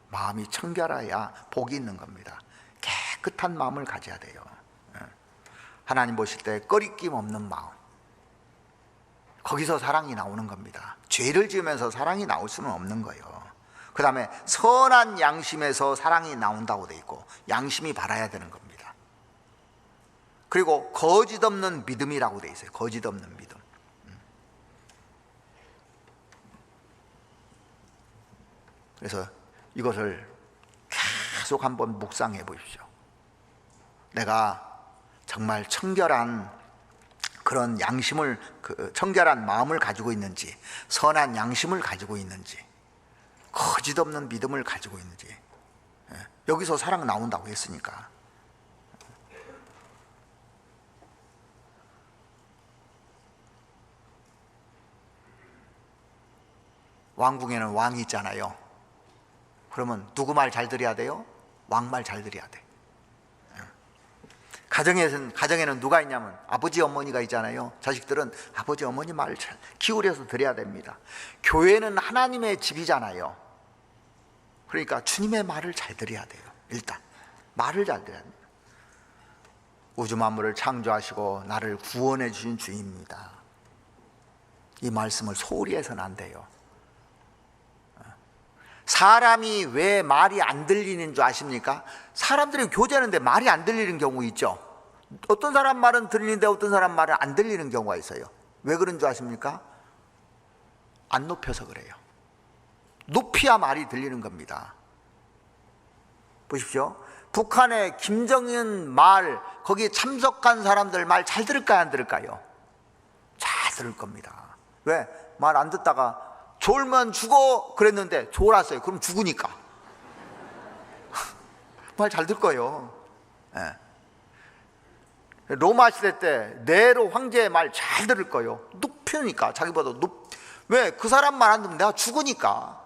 마음이 청결해야 복이 있는 겁니다. 깨끗한 마음을 가져야 돼요. 하나님 보실 때 꺼리낌 없는 마음, 거기서 사랑이 나오는 겁니다. 죄를 지으면서 사랑이 나올 수는 없는 거예요. 그 다음에 선한 양심에서 사랑이 나온다고 돼 있고, 양심이 바라야 되는 겁니다. 그리고 거짓 없는 믿음이라고 돼 있어요. 거짓 없는 믿음. 그래서 이것을 계속 한번 묵상해 보십시오. 내가 정말 청결한 그런 양심을, 청결한 마음을 가지고 있는지, 선한 양심을 가지고 있는지, 거짓 없는 믿음을 가지고 있는지. 여기서 사랑 나온다고 했으니까. 왕궁에는 왕이 있잖아요. 그러면 누구 말 잘 들어야 돼요? 왕 말 잘 들어야 돼. 가정에는 누가 있냐면 아버지 어머니가 있잖아요. 자식들은 아버지 어머니 말을 잘 기울여서 들어야 됩니다. 교회는 하나님의 집이잖아요. 그러니까 주님의 말을 잘 들어야 돼요. 일단 말을 잘 들어야 됩니다. 우주 만물을 창조하시고 나를 구원해 주신 주입니다. 이 말씀을 소홀히 해서는 안 돼요. 사람이 왜 말이 안 들리는 줄 아십니까? 사람들이 교제하는데 말이 안 들리는 경우 있죠. 어떤 사람 말은 들리는데 어떤 사람 말은 안 들리는 경우가 있어요. 왜 그런 줄 아십니까? 안 높여서 그래요. 높이야 말이 들리는 겁니다. 보십시오. 북한의 김정은 말, 거기에 참석한 사람들 말 잘 들을까요, 안 들을까요? 잘 들을 겁니다. 왜? 말 안 듣다가 졸면 죽어 그랬는데 졸았어요. 그럼 죽으니까 말 잘 들 거예요. 네. 로마 시대 때 네로 황제의 말 잘 들을 거예요. 높으니까, 자기보다 왜? 그 사람 말 안 듣면 내가 죽으니까.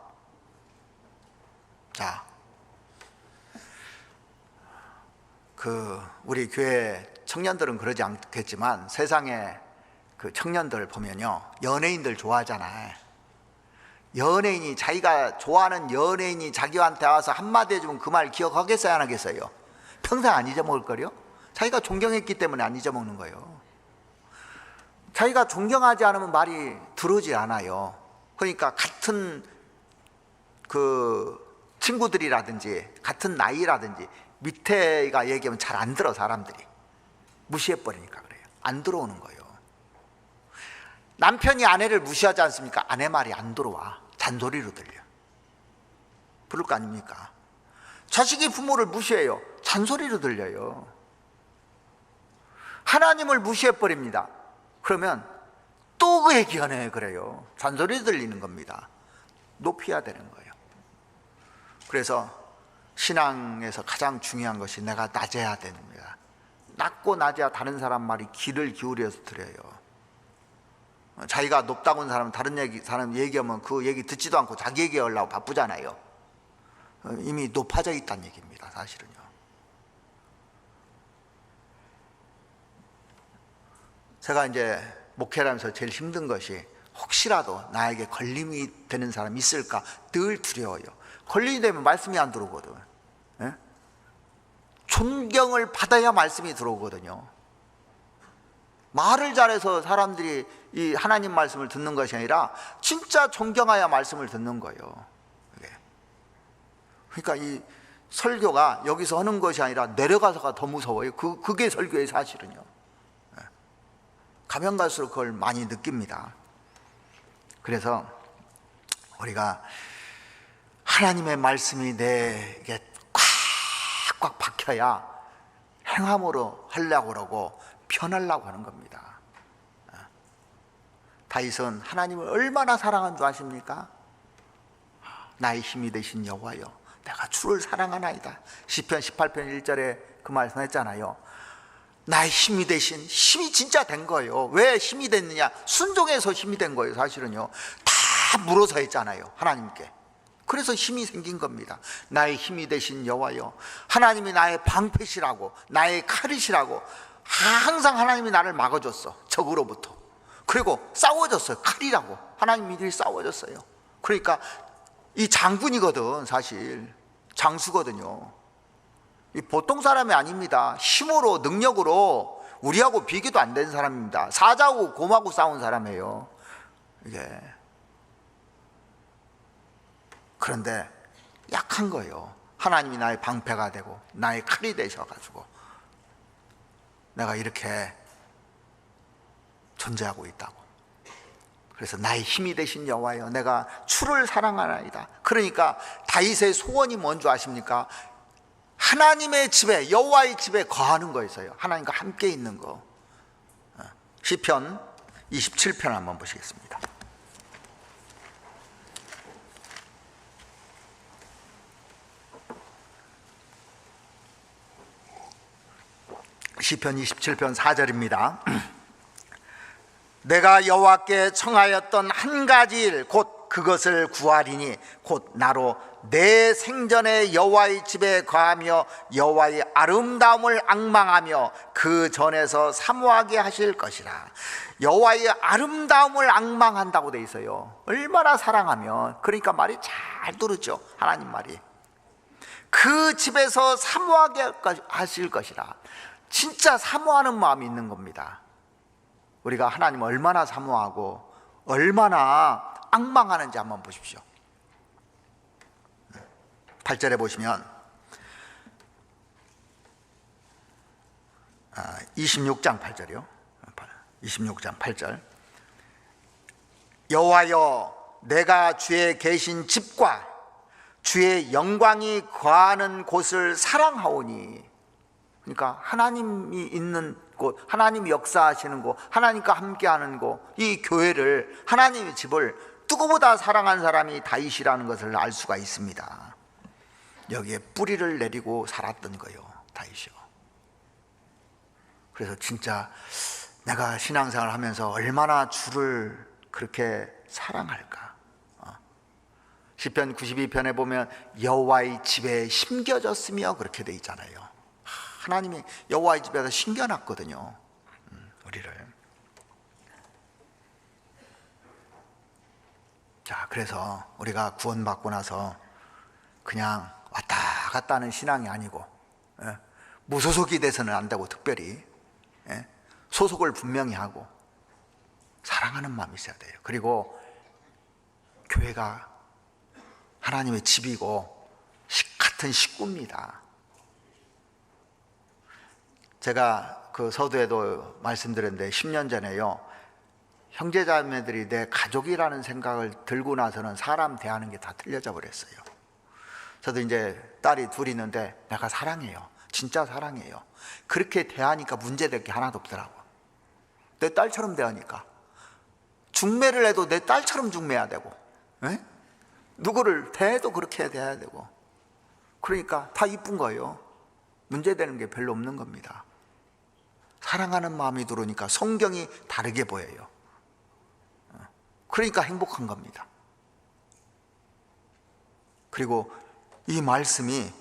자, 우리 교회 청년들은 그러지 않겠지만 세상에 그 청년들 보면요, 연예인들 좋아하잖아요. 연예인이, 자기가 좋아하는 연예인이 자기한테 와서 한마디 해주면 그 말 기억하겠어요, 안 하겠어요? 평생 안 잊어먹을 거요? 자기가 존경했기 때문에 안 잊어먹는 거예요. 자기가 존경하지 않으면 말이 들어오지 않아요. 그러니까 같은 그 친구들이라든지 같은 나이라든지 밑에가 얘기하면 잘 안 들어. 사람들이 무시해버리니까 그래요. 안 들어오는 거예요. 남편이 아내를 무시하지 않습니까? 아내 말이 안 들어와. 잔소리로 들려. 그럴 거 아닙니까? 자식이 부모를 무시해요. 잔소리로 들려요. 하나님을 무시해버립니다. 그러면 또 그 얘기하네 그래요. 잔소리 들리는 겁니다. 높여야 되는 거예요. 그래서 신앙에서 가장 중요한 것이 내가 낮아야 됩니다. 낮고 낮아야 다른 사람 말이 귀를 기울여서 들어요. 자기가 높다고 하는 사람은 다른 사람 얘기하면 그 얘기 듣지도 않고 자기 얘기하려고 바쁘잖아요. 이미 높아져 있다는 얘기입니다, 사실은요. 제가 이제 목회를 하면서 제일 힘든 것이 혹시라도 나에게 걸림이 되는 사람이 있을까 늘 두려워요. 걸림이 되면 말씀이 안 들어오거든. 예? 존경을 받아야 말씀이 들어오거든요. 말을 잘해서 사람들이 이 하나님 말씀을 듣는 것이 아니라 진짜 존경해야 말씀을 듣는 거예요. 그러니까 이 설교가 여기서 하는 것이 아니라 내려가서가 더 무서워요. 그게 설교의 사실은요. 가면 갈수록 그걸 많이 느낍니다. 그래서 우리가 하나님의 말씀이 내게 꽉꽉 박혀야 행함으로 하려고 그러고 변하려고 하는 겁니다. 다윗은 하나님을 얼마나 사랑한 줄 아십니까? 나의 힘이 되신 여호와여, 내가 주를 사랑하나이다. 시편 18편 1절에 그 말씀했잖아요. 나의 힘이 되신, 힘이 진짜 된 거예요. 왜 힘이 됐느냐? 순종해서 힘이 된 거예요. 사실은요, 다 물어서 했잖아요, 하나님께. 그래서 힘이 생긴 겁니다. 나의 힘이 되신 여호와여, 하나님이 나의 방패시라고, 나의 칼이시라고. 항상 하나님이 나를 막아줬어, 적으로부터. 그리고 싸워줬어요. 칼이라고 하나님이 늘 싸워줬어요. 그러니까 이 장군이거든. 사실 장수거든요. 이 보통 사람이 아닙니다. 힘으로, 능력으로 우리하고 비교도 안 된 사람입니다. 사자하고 곰하고 싸운 사람이에요, 이게. 그런데 약한 거예요. 하나님이 나의 방패가 되고 나의 칼이 되셔가지고 내가 이렇게 존재하고 있다고. 그래서 나의 힘이 되신 여호와여, 내가 주를 사랑하나이다. 그러니까 다윗의 소원이 뭔 줄 아십니까? 하나님의 집에, 여호와의 집에 거하는 거였어요. 하나님과 함께 있는 거. 시편 27편 한번 보시겠습니다. 시편 27편 4절입니다. 내가 여호와께 청하였던 한 가지 일, 곧 그것을 구하리니 곧 나로 내 생전에 여호와의 집에 거하며 여호와의 아름다움을 앙망하며 그 전에서 사모하게 하실 것이라. 여호와의 아름다움을 앙망한다고 돼 있어요. 얼마나 사랑하면. 그러니까 말이 잘 들었죠, 하나님 말이. 그 집에서 사모하게 하실 것이라. 진짜 사모하는 마음이 있는 겁니다. 우리가 하나님을 얼마나 사모하고 얼마나 앙망하는지 한번 보십시오. 8절에 보시면 26장 8절이요. 26장 8절. 여호와여, 내가 주의 계신 집과 주의 영광이 거하는 곳을 사랑하오니. 그러니까 하나님이 있는 곳, 하나님이 역사하시는 곳, 하나님과 함께하는 곳, 이 교회를, 하나님의 집을 누구보다 사랑한 사람이 다윗이라는 것을 알 수가 있습니다. 여기에 뿌리를 내리고 살았던 거예요, 다윗이요. 그래서 진짜 내가 신앙생활을 하면서 얼마나 주를 그렇게 사랑할까. 시편 92편에 보면 여호와의 집에 심겨졌으며 그렇게 돼 있잖아요. 하나님이 여호와의 집에서 심겨놨거든요, 우리를. 자, 그래서 우리가 구원받고 나서 그냥 왔다 갔다 하는 신앙이 아니고, 무소속이 돼서는 안 되고, 특별히 소속을 분명히 하고 사랑하는 마음이 있어야 돼요. 그리고 교회가 하나님의 집이고 같은 식구입니다. 제가 그 서두에도 말씀드렸는데 10년 전에요, 형제자매들이 내 가족이라는 생각을 들고 나서는 사람 대하는 게 다 틀려져 버렸어요. 저도 이제 딸이 둘 있는데 내가 사랑해요. 진짜 사랑해요. 그렇게 대하니까 문제될 게 하나도 없더라고. 내 딸처럼 대하니까. 중매를 해도 내 딸처럼 중매해야 되고, 누구를 대해도 그렇게 대해야 되고, 그러니까 다 이쁜 거예요. 문제되는 게 별로 없는 겁니다. 사랑하는 마음이 들어오니까 성경이 다르게 보여요. 그러니까 행복한 겁니다. 그리고 이 말씀이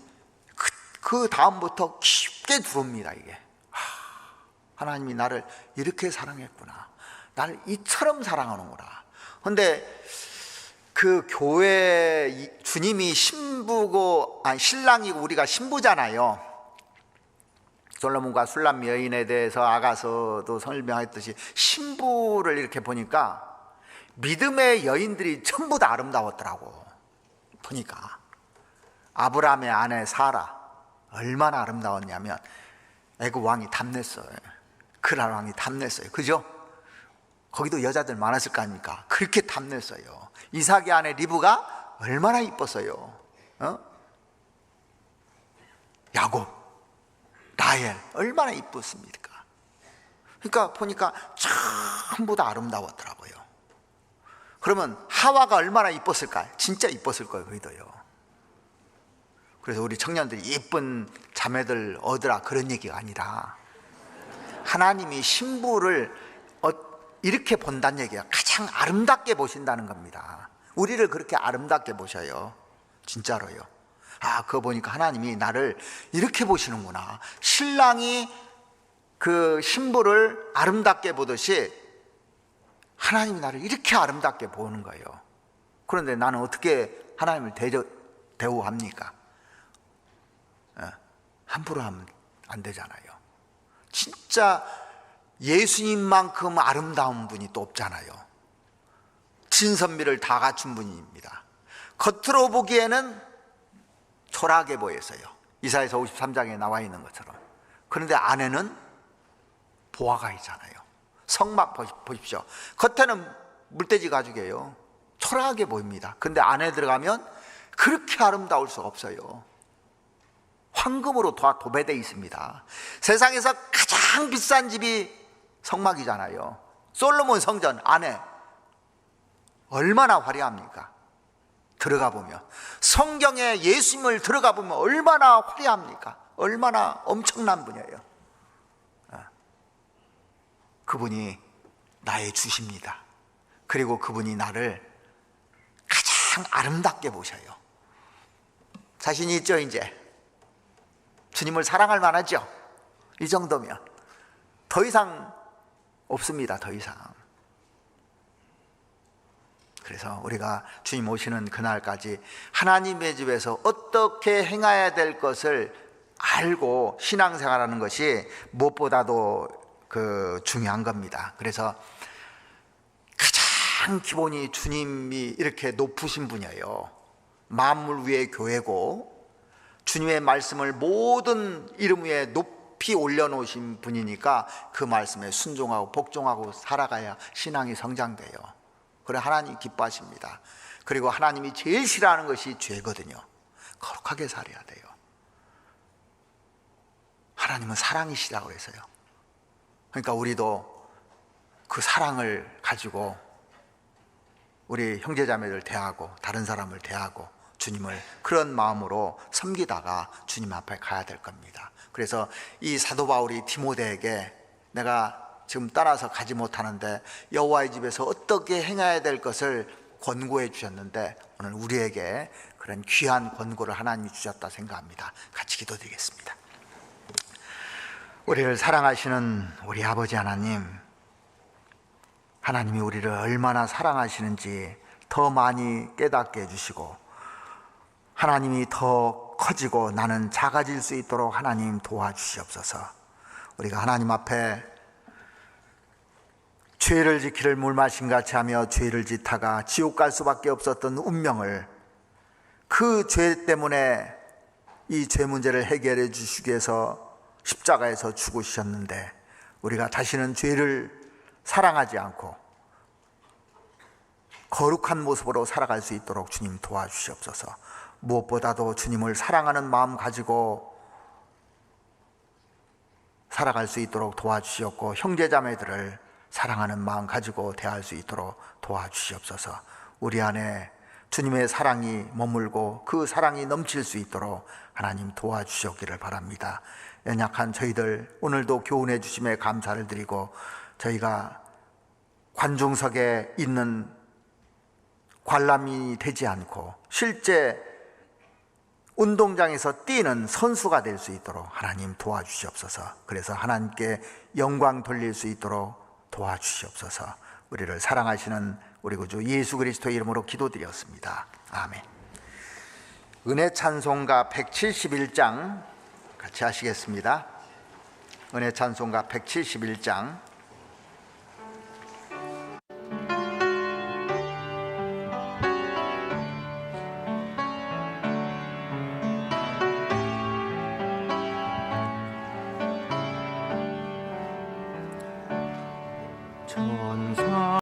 그 다음부터 깊게 들어옵니다. 이게 하나님이 나를 이렇게 사랑했구나, 나를 이처럼 사랑하는구나. 그런데 그 교회 주님이 신부고, 아니 신랑이고 우리가 신부잖아요. 솔로몬과 술람 여인에 대해서 아가서도 설명했듯이 신부를 이렇게 보니까 믿음의 여인들이 전부 다 아름다웠더라고. 보니까 아브라함의 아내 사라 얼마나 아름다웠냐면 애굽 왕이 탐냈어요. 그랄 왕이 탐냈어요. 그죠? 거기도 여자들 많았을 거 아닙니까? 그렇게 탐냈어요. 이삭의 아내 리브가 얼마나 이뻤어요. 야곱, 라헬 얼마나 이뻤습니까? 그러니까 보니까 전부 다 아름다웠더라고요. 그러면 하와가 얼마나 이뻤을까? 진짜 이뻤을 거예요. 거기도요. 그래서 우리 청년들이 예쁜 자매들 얻으라 그런 얘기가 아니라 하나님이 신부를 이렇게 본다는 얘기가 가장 아름답게 보신다는 겁니다. 우리를 그렇게 아름답게 보셔요. 진짜로요. 그거 보니까 하나님이 나를 이렇게 보시는구나. 신랑이 그 신부를 아름답게 보듯이 하나님이 나를 이렇게 아름답게 보는 거예요. 그런데 나는 어떻게 하나님을 대우합니까? 함부로 하면 안 되잖아요. 진짜 예수님만큼 아름다운 분이 또 없잖아요. 진선미를 다 갖춘 분입니다. 겉으로 보기에는 초라하게 보였어요. 이사야서 53장에 나와 있는 것처럼. 그런데 안에는 보화가 있잖아요. 성막 보십시오. 겉에는 물돼지 가죽이에요. 초라하게 보입니다. 그런데 안에 들어가면 그렇게 아름다울 수가 없어요. 황금으로 다 도배되어 있습니다. 세상에서 가장 비싼 집이 성막이잖아요. 솔로몬 성전 안에 얼마나 화려합니까? 들어가 보면, 성경에 예수님을 들어가 보면 얼마나 화려합니까? 얼마나 엄청난 분이에요. 그분이 나의 주십니다. 그리고 그분이 나를 가장 아름답게 보셔요. 자신이 있죠? 이제 주님을 사랑할 만하죠? 이 정도면 더 이상 없습니다. 더 이상. 그래서 우리가 주님 오시는 그날까지 하나님의 집에서 어떻게 행해야 될 것을 알고 신앙생활하는 것이 무엇보다도 중요한 겁니다. 그래서 가장 기본이 주님이 이렇게 높으신 분이에요. 만물 위의 교회고 주님의 말씀을 모든 이름 위에 높이 올려놓으신 분이니까 그 말씀에 순종하고 복종하고 살아가야 신앙이 성장돼요. 그래 하나님 기뻐하십니다. 그리고 하나님이 제일 싫어하는 것이 죄거든요. 거룩하게 살아야 돼요. 하나님은 사랑이시라고 해서요. 그러니까 우리도 그 사랑을 가지고 우리 형제자매들 대하고 다른 사람을 대하고 주님을 그런 마음으로 섬기다가 주님 앞에 가야 될 겁니다. 그래서 이 사도 바울이 디모데에게 내가 지금 따라서 가지 못하는데 여호와의 집에서 어떻게 행해야 될 것을 권고해 주셨는데 오늘 우리에게 그런 귀한 권고를 하나님이 주셨다 생각합니다. 같이 기도드리겠습니다. 우리를 사랑하시는 우리 아버지 하나님, 하나님이 우리를 얼마나 사랑하시는지 더 많이 깨닫게 해주시고 하나님이 더 커지고 나는 작아질 수 있도록 하나님 도와주시옵소서. 우리가 하나님 앞에 죄를 지키를 물 마신 같이 하며 죄를 짓다가 지옥 갈 수밖에 없었던 운명을 그 죄 때문에 이 죄 문제를 해결해 주시기 위해서 십자가에서 죽으셨는데 우리가 다시는 죄를 사랑하지 않고 거룩한 모습으로 살아갈 수 있도록 주님 도와주시옵소서. 무엇보다도 주님을 사랑하는 마음 가지고 살아갈 수 있도록 도와주시옵고 형제자매들을 사랑하는 마음 가지고 대할 수 있도록 도와주시옵소서. 우리 안에 주님의 사랑이 머물고 그 사랑이 넘칠 수 있도록 하나님 도와주시옵기를 바랍니다. 연약한 저희들 오늘도 교훈해 주심에 감사를 드리고 저희가 관중석에 있는 관람이 되지 않고 실제 운동장에서 뛰는 선수가 될 수 있도록 하나님 도와주시옵소서. 그래서 하나님께 영광 돌릴 수 있도록 도와주시옵소서. 우리를 사랑하시는 우리 구주 예수 그리스도의 이름으로 기도드렸습니다. 아멘. 은혜 찬송가 171장 같이 하시겠습니다. 은혜 찬송가 171장